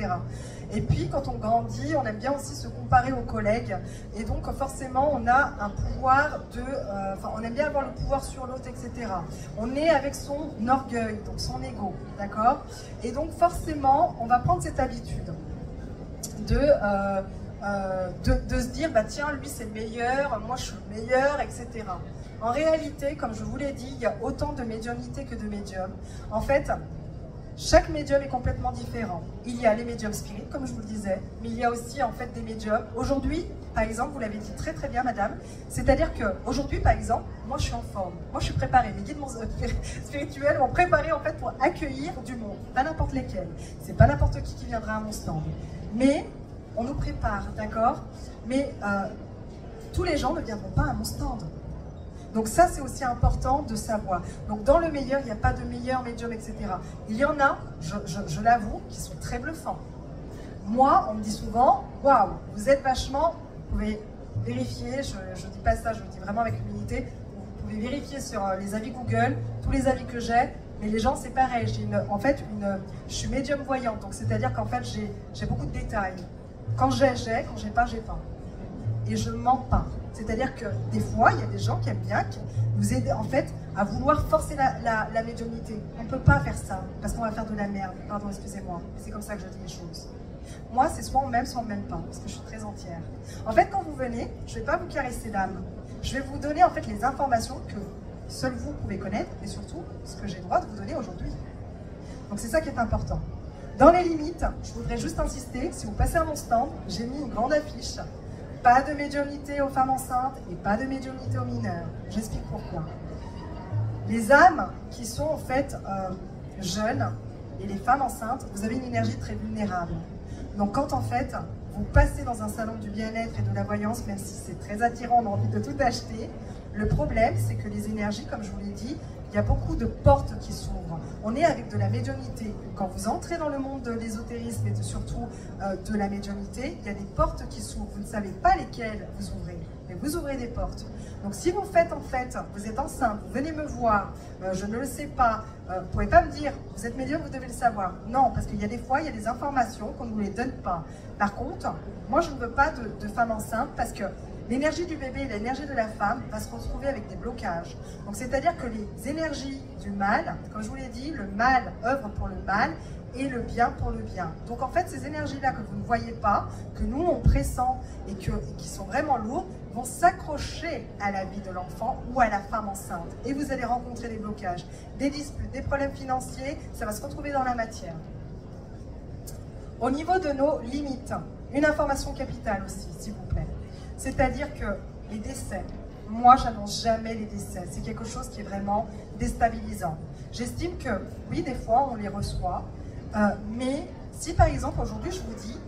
Et puis quand on grandit, on aime bien aussi se comparer aux collègues. Et donc forcément, on a un pouvoir de... on aime bien avoir le pouvoir sur l'autre, etc. On est avec son orgueil, donc son ego, d'accord? Et donc forcément, on va prendre cette habitude de se dire, bah tiens, lui c'est le meilleur, moi je suis le meilleur, etc. En réalité, comme je vous l'ai dit, il y a autant de médiumnité que de médiums. En fait, chaque médium est complètement différent. Il y a les médiums spirites, comme je vous le disais, mais il y a aussi en fait des médiums. Aujourd'hui, par exemple, vous l'avez dit très très bien, madame, c'est-à-dire qu'aujourd'hui, par exemple, moi je suis en forme, moi je suis préparée. Les guides spirituels m'ont préparé en fait pour accueillir du monde, pas n'importe lesquels. C'est pas n'importe qui viendra à mon stand. Mais on nous prépare, d'accord? Mais tous les gens ne viendront pas à mon stand. Donc ça, c'est aussi important de savoir. Donc dans le meilleur, il n'y a pas de meilleur médium, etc. Il y en a, je l'avoue, qui sont très bluffants. Moi, on me dit souvent, waouh, vous êtes vachement, vous pouvez vérifier, je ne dis pas ça, je le dis vraiment avec humilité, vous pouvez vérifier sur les avis Google, tous les avis que j'ai, mais les gens, c'est pareil. Je suis médium voyante, donc c'est-à-dire qu'en fait, j'ai beaucoup de détails. Quand j'ai, quand j'ai pas, j'ai pas. Et je ne mens pas. C'est-à-dire que des fois, il y a des gens qui aiment bien nous aider en fait à vouloir forcer la médiumnité. On ne peut pas faire ça, parce qu'on va faire de la merde. Pardon, excusez-moi. C'est comme ça que je dis les choses. Moi, c'est soit on m'aime, soit on ne m'aime pas, parce que je suis très entière. En fait, quand vous venez, je ne vais pas vous caresser l'âme. Je vais vous donner en fait les informations que seul vous pouvez connaître, et surtout ce que j'ai le droit de vous donner aujourd'hui. Donc c'est ça qui est important. Dans les limites, je voudrais juste insister, si vous passez à mon stand, j'ai mis une grande affiche. Pas de médiumnité aux femmes enceintes et pas de médiumnité aux mineurs. J'explique pourquoi. Les âmes qui sont en fait jeunes et les femmes enceintes, vous avez une énergie très vulnérable. Donc quand en fait, vous passez dans un salon du bien-être et de la voyance, même si c'est très attirant, on a envie de tout acheter, le problème c'est que les énergies, comme je vous l'ai dit, il y a beaucoup de portes qui s'ouvrent. On est avec de la médiumnité. Quand vous entrez dans le monde de l'ésotérisme et surtout de la médiumnité, il y a des portes qui s'ouvrent. Vous ne savez pas lesquelles vous ouvrez, mais vous ouvrez des portes. Donc si vous faites en fait, vous êtes enceinte, vous venez me voir, je ne le sais pas, vous ne pouvez pas me dire, vous êtes médium, vous devez le savoir. Non, parce qu'il y a des fois, il y a des informations qu'on ne vous les donne pas. Par contre, moi je ne veux pas de femme enceinte parce que l'énergie du bébé et l'énergie de la femme va se retrouver avec des blocages. Donc c'est-à-dire que les énergies du mal, comme je vous l'ai dit, le mal œuvre pour le mal et le bien pour le bien. Donc en fait, ces énergies-là que vous ne voyez pas, que nous on pressent et qui sont vraiment lourdes, vont s'accrocher à la vie de l'enfant ou à la femme enceinte. Et vous allez rencontrer des blocages, des disputes, des problèmes financiers, ça va se retrouver dans la matière. Au niveau de nos limites, une information capitale aussi, s'il vous plaît. C'est-à-dire que les décès, moi, j'annonce jamais les décès. C'est quelque chose qui est vraiment déstabilisant. J'estime que, oui, des fois, on les reçoit, mais si, par exemple, aujourd'hui, je vous dis,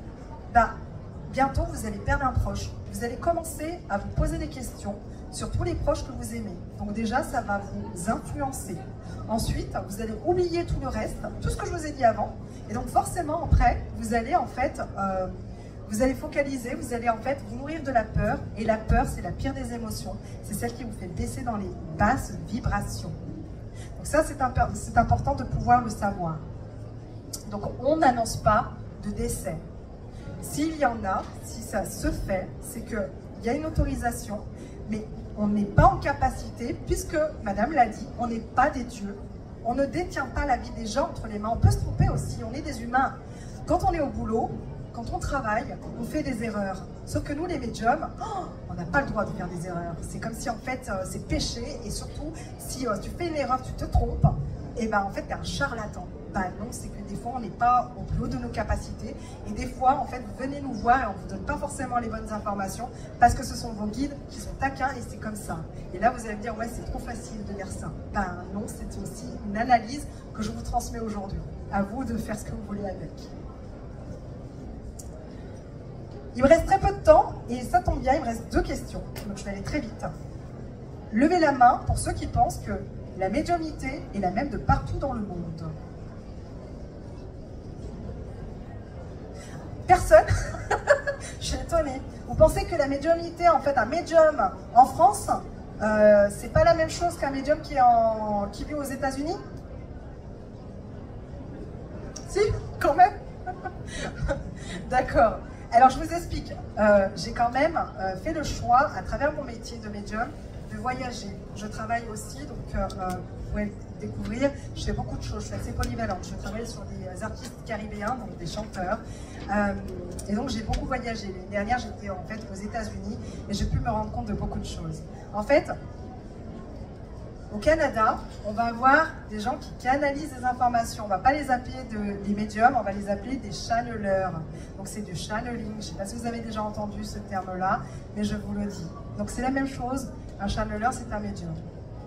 bah, bientôt, vous allez perdre un proche, vous allez commencer à vous poser des questions sur tous les proches que vous aimez. Donc déjà, ça va vous influencer. Ensuite, vous allez oublier tout le reste, tout ce que je vous ai dit avant. Et donc forcément, après, vous allez en fait, vous allez focaliser, vous allez en fait vous nourrir de la peur. Et la peur, c'est la pire des émotions. C'est celle qui vous fait baisser dans les basses vibrations. Donc ça, c'est important de pouvoir le savoir. Donc on n'annonce pas de décès. S'il y en a, si ça se fait, c'est qu'il y a une autorisation, mais on n'est pas en capacité, puisque, Madame l'a dit, on n'est pas des dieux. On ne détient pas la vie des gens entre les mains. On peut se tromper aussi, on est des humains. Quand on est au boulot, quand on travaille, on fait des erreurs. Sauf que nous, les médiums, on n'a pas le droit de faire des erreurs. C'est comme si, en fait, c'est péché. Et surtout, si tu fais une erreur, tu te trompes, et ben en fait, tu es un charlatan. Ben non, c'est que des fois, on n'est pas au plus haut de nos capacités. Et des fois, en fait, vous venez nous voir et on ne vous donne pas forcément les bonnes informations parce que ce sont vos guides qui sont taquins et c'est comme ça. Et là, vous allez me dire, ouais, c'est trop facile de dire ça. Ben non, c'est aussi une analyse que je vous transmets aujourd'hui. À vous de faire ce que vous voulez avec. Il me reste très peu de temps et ça tombe bien, il me reste 2 questions. Donc, je vais aller très vite. Levez la main pour ceux qui pensent que la médiumnité est la même de partout dans le monde. Personne. Je suis étonnée. Vous pensez que la médiumnité, en fait, un médium en France, c'est pas la même chose qu'un médium qui vit aux États-Unis? Si, quand même. D'accord. Alors, je vous explique. J'ai quand même fait le choix, à travers mon métier de médium, de voyager. Je travaille aussi, donc vous pouvez découvrir, je fais beaucoup de choses, je suis assez polyvalente. Je travaille sur des artistes caribéens, donc des chanteurs. Et donc j'ai beaucoup voyagé. L'année dernière, j'étais en fait aux États-Unis et j'ai pu me rendre compte de beaucoup de choses. En fait, au Canada, on va avoir des gens qui canalisent des informations. On ne va pas les appeler des médiums, on va les appeler des channeleurs. Donc c'est du channeling. Je ne sais pas si vous avez déjà entendu ce terme-là, mais je vous le dis. Donc c'est la même chose. Un channeleur, c'est un médium.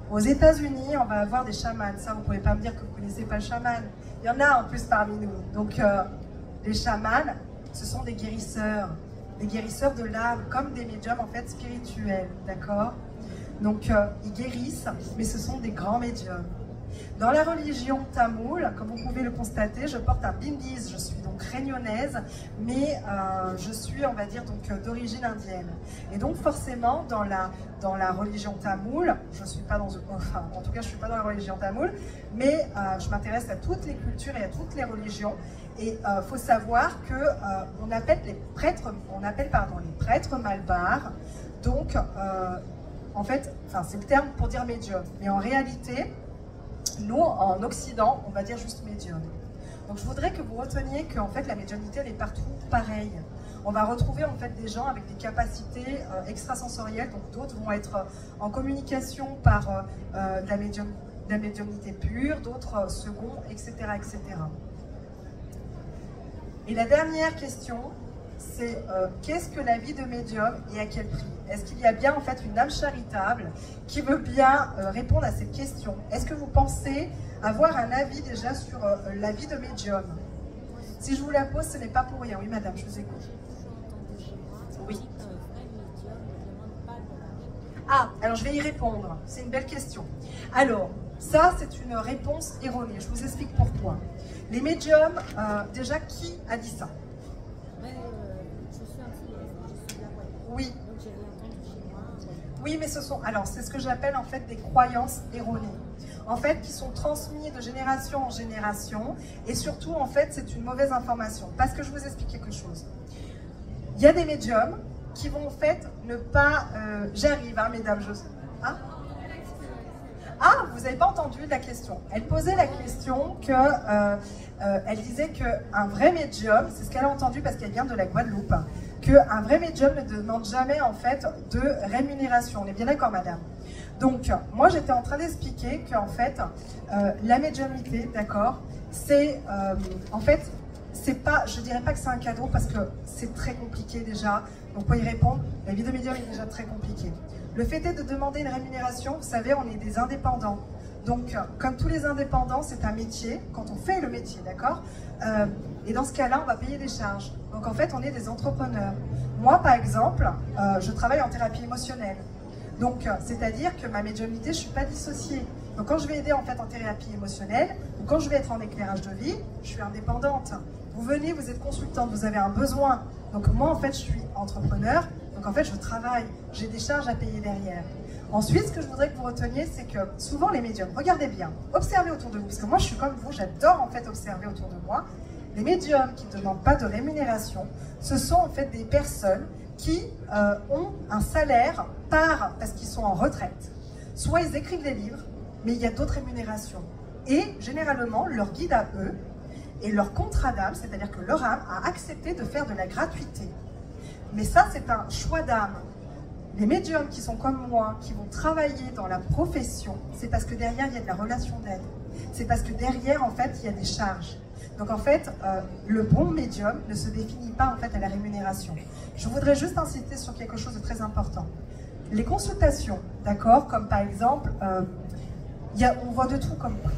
Aux États-Unis, on va avoir des chamans. Ça, vous ne pouvez pas me dire que vous ne connaissez pas le chaman. Il y en a en plus parmi nous. Donc les chamans, ce sont des guérisseurs de l'âme, comme des médiums en fait spirituels, d'accord? Donc, ils guérissent, mais ce sont des grands médiums. Dans la religion tamoule, comme vous pouvez le constater, je porte un bindis, je suis donc réunionnaise, mais je suis, on va dire, donc d'origine indienne. Et donc, forcément, dans la religion tamoule, je suis pas dans, enfin, en tout cas, je suis pas dans la religion tamoule, mais je m'intéresse à toutes les cultures et à toutes les religions. Et faut savoir que on appelle les prêtres malbars, donc en fait, c'est le terme pour dire médium, mais en réalité, nous, en Occident, on va dire juste médium. Donc je voudrais que vous reteniez qu'en fait, la médiumnité, elle est partout pareille. On va retrouver en fait des gens avec des capacités extrasensorielles, donc d'autres vont être en communication par de la médiumnité pure, d'autres second, etc., etc. Et la dernière question, c'est qu'est-ce que la vie de médium et à quel prix? Est-ce qu'il y a bien en fait une âme charitable qui veut bien répondre à cette question? Est-ce que vous pensez avoir un avis déjà sur la vie de médium? Si je vous la pose, ce n'est pas pour rien. Oui, madame, je vous écoute. Oui. Ah, alors je vais y répondre. C'est une belle question. Alors, ça, c'est une réponse erronée. Je vous explique pourquoi. Les médiums, déjà, qui a dit ça? Oui. Oui, mais ce sont, alors c'est ce que j'appelle en fait des croyances erronées, en fait qui sont transmises de génération en génération, et surtout en fait c'est une mauvaise information, parce que je vous explique quelque chose. Il y a des médiums qui vont en fait ne pas, j'arrive hein mesdames, Ah, vous n'avez pas entendu la question. Elle posait la question que, elle disait qu'un vrai médium, c'est ce qu'elle a entendu parce qu'elle vient de la Guadeloupe, qu'un vrai médium ne demande jamais en fait de rémunération. On est bien d'accord, madame? Donc, moi j'étais en train d'expliquer qu'en fait, la médiumnité, d'accord, c'est en fait, c'est pas, je dirais pas que c'est un cadeau parce que c'est très compliqué déjà. Donc pour y répondre, la vie de médium est déjà très compliquée. Le fait est de demander une rémunération, vous savez, on est des indépendants. Donc, comme tous les indépendants, c'est un métier, quand on fait le métier, d'accord? Et dans ce cas-là, on va payer des charges. Donc, en fait, on est des entrepreneurs. Moi, par exemple, je travaille en thérapie émotionnelle. Donc, c'est-à-dire que ma médiumnité, je ne suis pas dissociée. Donc, quand je vais aider en fait en thérapie émotionnelle, ou quand je vais être en éclairage de vie, je suis indépendante. Vous venez, vous êtes consultante, vous avez un besoin. Donc, moi, en fait, je suis entrepreneur. Donc, en fait, je travaille. J'ai des charges à payer derrière. Ensuite, ce que je voudrais que vous reteniez, c'est que souvent les médiums, regardez bien, observez autour de vous, parce que moi, je suis comme vous, j'adore en fait observer autour de moi. Les médiums qui ne demandent pas de rémunération, ce sont en fait des personnes qui ont un salaire parce qu'ils sont en retraite. Soit ils écrivent des livres, mais il y a d'autres rémunérations. Et généralement, leur guide à eux et leur contrat d'âme, c'est-à-dire que leur âme a accepté de faire de la gratuité. Mais ça, c'est un choix d'âme. Les médiums qui sont comme moi, qui vont travailler dans la profession, c'est parce que derrière, il y a de la relation d'aide. C'est parce que derrière, en fait, il y a des charges. Donc, en fait, le bon médium ne se définit pas, en fait, à la rémunération. Je voudrais juste insister sur quelque chose de très important. Les consultations, d'accord, comme par exemple, on voit de tout comme prix.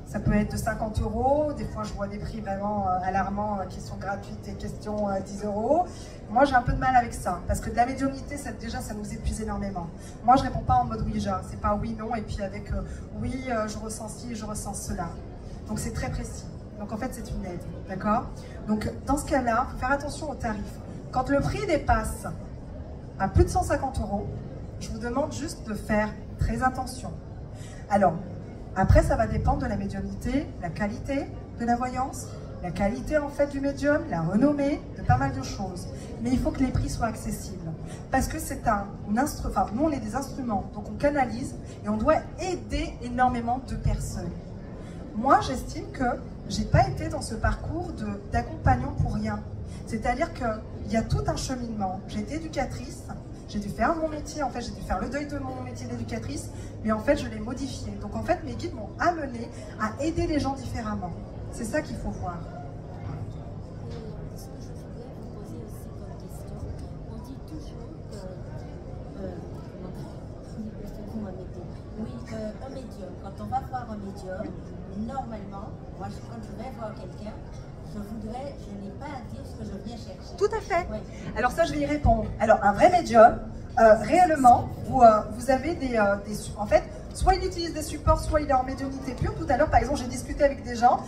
Ça peut être de 50 €, des fois je vois des prix vraiment alarmants qui sont gratuites et questions 10 €. Moi j'ai un peu de mal avec ça, parce que de la médiumnité, déjà ça nous épuise énormément. Moi je réponds pas en mode Ouija, c'est pas oui, non, et puis avec oui, je ressens ci, je ressens cela. Donc c'est très précis. Donc en fait c'est une aide, d'accord? Donc dans ce cas-là, il faut faire attention aux tarifs. Quand le prix dépasse à plus de 150 €, je vous demande juste de faire très attention. Alors, après, ça va dépendre de la médiumnité, la qualité de la voyance, la qualité en fait du médium, la renommée, de pas mal de choses. Mais il faut que les prix soient accessibles. Parce que c'est un instrument, enfin nous on est des instruments, donc on canalise et on doit aider énormément de personnes. Moi j'estime que j'ai pas été dans ce parcours d'accompagnant pour rien. C'est-à-dire qu'il y a tout un cheminement. J'ai été éducatrice, j'ai dû faire mon métier, en fait j'ai dû faire le deuil de mon métier d'éducatrice, mais en fait je l'ai modifié. Donc en fait mes guides m'ont amené à aider les gens différemment. C'est ça qu'il faut voir. Et ce que je voulais vous poser aussi comme question, on dit toujours que, un médium, quand on va voir un médium, normalement, moi quand je vais voir quelqu'un, je n'ai pas à dire ce que je viens chercher. Tout à fait. Oui. Alors ça, je vais y répondre. Alors, un vrai médium, réellement, vous avez en fait, soit il utilise des supports, soit il est en médiumnité pure. Tout à l'heure, par exemple, j'ai discuté avec des gens.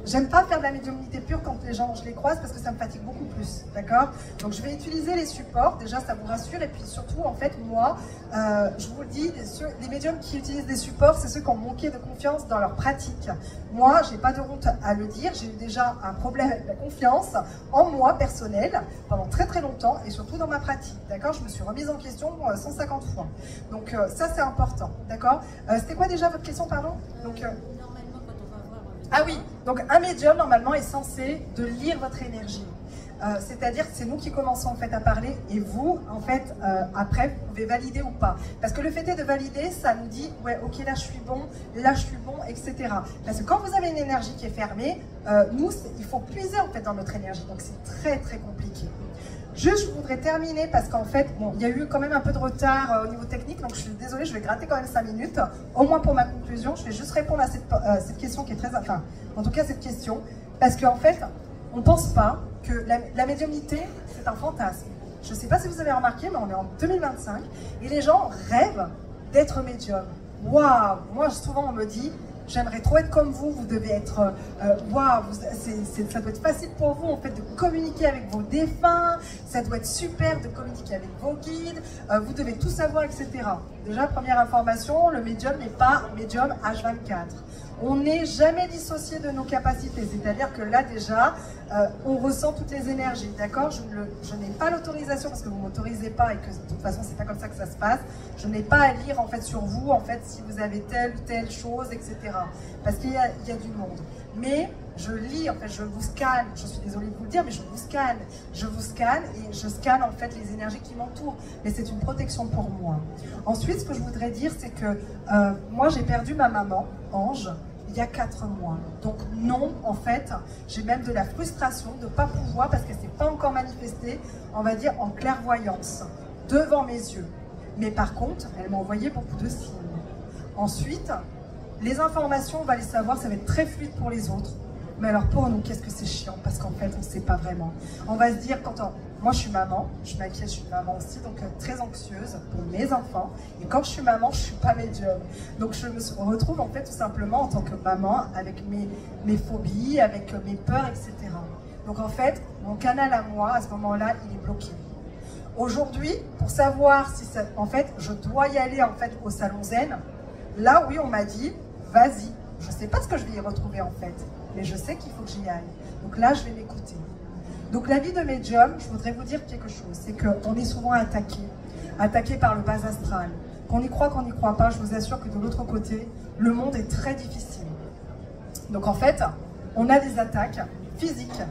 J'aime pas faire de la médiumnité pure quand je les croise parce que ça me fatigue beaucoup plus, d'accord? Donc, je vais utiliser les supports. Déjà, ça vous rassure. Et puis surtout, en fait, moi, je vous le dis, les médiums qui utilisent des supports, c'est ceux qui ont manqué de confiance dans leur pratique. Moi, j'ai pas de honte à le dire. J'ai eu déjà un problème avec la confiance en moi personnel pendant très très longtemps et surtout dans ma pratique, d'accord? Je me suis remise en question 150 fois. Donc ça, c'est important, d'accord? C'était quoi déjà votre question, pardon? Donc, Normalement, quand on va voir un médium... Ah oui, donc un médium, normalement, est censé de lire votre énergie. C'est-à-dire que c'est nous qui commençons en fait à parler et vous, en fait, après, vous pouvez valider ou pas. Parce que le fait est de valider, ça nous dit, ouais, ok, là je suis bon, etc. Parce que quand vous avez une énergie qui est fermée, nous, il faut puiser en fait dans notre énergie. Donc c'est très très compliqué. Juste, je voudrais terminer parce qu'en fait, bon, il y a eu quand même un peu de retard au niveau technique, donc je suis désolée, je vais gratter quand même 5 minutes, au moins pour ma conclusion. Je vais juste répondre à cette question qui est très, enfin, en tout cas cette question, parce qu'en fait, on ne pense pas que la médiumnité, c'est un fantasme. Je ne sais pas si vous avez remarqué, mais on est en 2025 et les gens rêvent d'être médium. Waouh! Moi, souvent, on me dit, j'aimerais trop être comme vous, vous devez être... waouh! Ça doit être facile pour vous, en fait, de communiquer avec vos défunts, ça doit être super de communiquer avec vos guides, vous devez tout savoir, etc. Déjà, première information, le médium n'est pas médium H24. On n'est jamais dissocié de nos capacités, c'est-à-dire que là déjà, on ressent toutes les énergies, d'accord? Je n'ai pas l'autorisation, parce que vous ne m'autorisez pas et que de toute façon c'est pas comme ça que ça se passe, je n'ai pas à lire en fait sur vous, en fait, si vous avez telle ou telle chose, etc. Parce qu'il y a du monde. Mais je lis, en fait, je vous scanne, je suis désolée de vous le dire, mais je vous scanne et je scanne en fait les énergies qui m'entourent. Mais c'est une protection pour moi. Ensuite, ce que je voudrais dire, c'est que moi j'ai perdu ma maman, Ange, il y a 4 mois. Donc non, en fait, j'ai même de la frustration de ne pas pouvoir, parce que ce n'est pas encore manifesté, on va dire en clairvoyance, devant mes yeux. Mais par contre, elle m'a envoyé beaucoup de signes. Ensuite, les informations, on va les savoir, ça va être très fluide pour les autres. Mais alors pour nous, qu'est-ce que c'est chiant? Parce qu'en fait, on ne sait pas vraiment. On va se dire, moi je suis maman, je m'inquiète, je suis maman aussi, donc très anxieuse pour mes enfants. Et quand je suis maman, je ne suis pas médium. Donc je me retrouve en fait tout simplement en tant que maman avec mes phobies, avec mes peurs, etc. Donc en fait, mon canal à moi, à ce moment-là, il est bloqué. Aujourd'hui, pour savoir si ça, en fait, je dois y aller en fait au salon Zen, là oui, on m'a dit, vas-y. Je ne sais pas ce que je vais y retrouver en fait, mais je sais qu'il faut que j'y aille. Donc là, je vais m'écouter. Donc la vie de médium, je voudrais vous dire quelque chose, c'est qu'on est souvent attaqué par le bas astral. Qu'on y croit, qu'on n'y croit pas, je vous assure que de l'autre côté, le monde est très difficile. Donc en fait, on a des attaques physiques,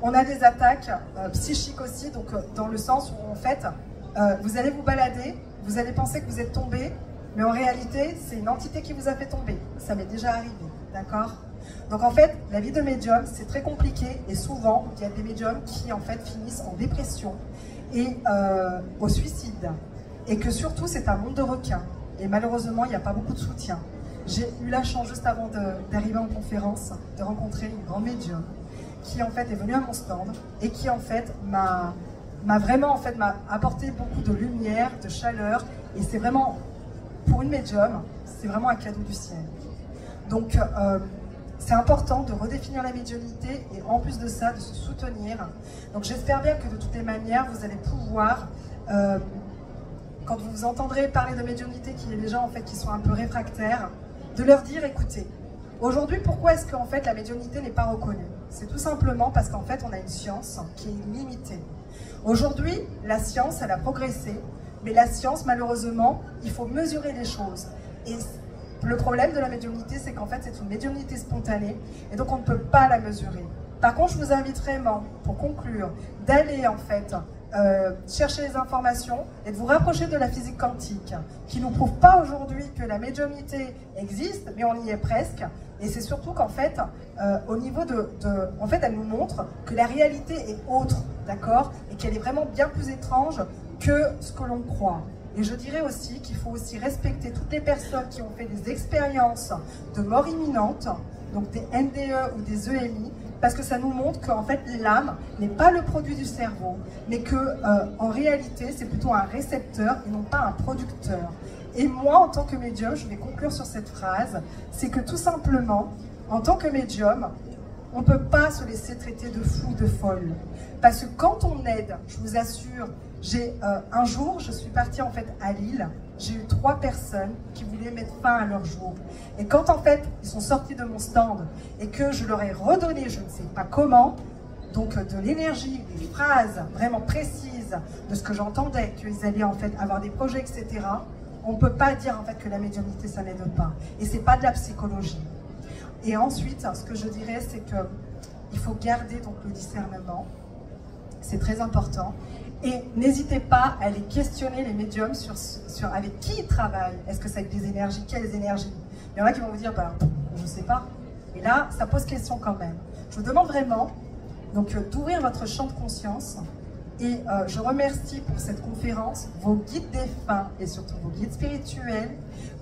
on a des attaques psychiques aussi, donc dans le sens où en fait, vous allez vous balader, vous allez penser que vous êtes tombé, mais en réalité, c'est une entité qui vous a fait tomber. Ça m'est déjà arrivé, d'accord? Donc en fait, la vie de médium, c'est très compliqué et souvent, il y a des médiums qui en fait finissent en dépression et au suicide. Et que surtout, c'est un monde de requins. Et malheureusement, il n'y a pas beaucoup de soutien. J'ai eu la chance, juste avant d'arriver en conférence, de rencontrer une grande médium qui en fait est venue à mon stand et qui en fait m'a vraiment m'a apporté beaucoup de lumière, de chaleur. Et c'est vraiment... Pour une médium, c'est vraiment un cadeau du ciel. Donc, c'est important de redéfinir la médiumnité et en plus de ça, de se soutenir. Donc, j'espère bien que de toutes les manières, vous allez pouvoir, quand vous vous entendrez parler de médiumnité, qu'il y ait des gens en fait qui sont un peu réfractaires, de leur dire, écoutez, aujourd'hui, pourquoi est-ce qu'en fait la médiumnité n'est pas reconnue? C'est tout simplement parce qu'en fait, on a une science qui est limitée. Aujourd'hui, la science, elle a progressé. Mais la science, malheureusement, il faut mesurer les choses. Et le problème de la médiumnité, c'est qu'en fait, c'est une médiumnité spontanée, et donc on ne peut pas la mesurer. Par contre, je vous invite vraiment, pour conclure, d'aller en fait chercher les informations et de vous rapprocher de la physique quantique, qui ne nous prouve pas aujourd'hui que la médiumnité existe, mais on y est presque. Et c'est surtout qu'en fait, au niveau en fait, elle nous montre que la réalité est autre, d'accord? Et qu'elle est vraiment bien plus étrange que ce que l'on croit. Et je dirais aussi qu'il faut aussi respecter toutes les personnes qui ont fait des expériences de mort imminente, donc des NDE ou des EMI, parce que ça nous montre qu'en fait l'âme n'est pas le produit du cerveau, mais que en réalité c'est plutôt un récepteur et non pas un producteur. Et moi, en tant que médium, je vais conclure sur cette phrase, c'est que tout simplement, en tant que médium, on ne peut pas se laisser traiter de fou, de folle. Parce que quand on aide, je vous assure, un jour, je suis partie en fait à Lille, j'ai eu 3 personnes qui voulaient mettre fin à leur jour. Et quand en fait, ils sont sortis de mon stand et que je leur ai redonné, je ne sais pas comment, donc de l'énergie, des phrases vraiment précises de ce que j'entendais, qu'ils allaient en fait avoir des projets, etc., on ne peut pas dire en fait que la médiumnité, ça n'aide pas. Et c'est pas de la psychologie. Et ensuite, ce que je dirais, c'est qu'il faut garder donc le discernement. C'est très important. Et n'hésitez pas à aller questionner les médiums sur avec qui ils travaillent. Est-ce que c'est avec des énergies? Quelles énergies? Il y en a qui vont vous dire, bah, je ne sais pas. Et là, ça pose question quand même. Je vous demande vraiment d'ouvrir votre champ de conscience. Et je remercie pour cette conférence vos guides défunts et surtout vos guides spirituels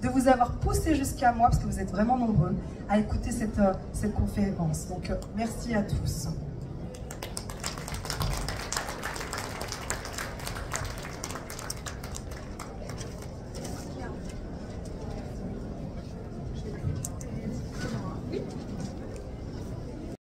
de vous avoir poussé jusqu'à moi, parce que vous êtes vraiment nombreux, à écouter cette conférence. Donc merci à tous.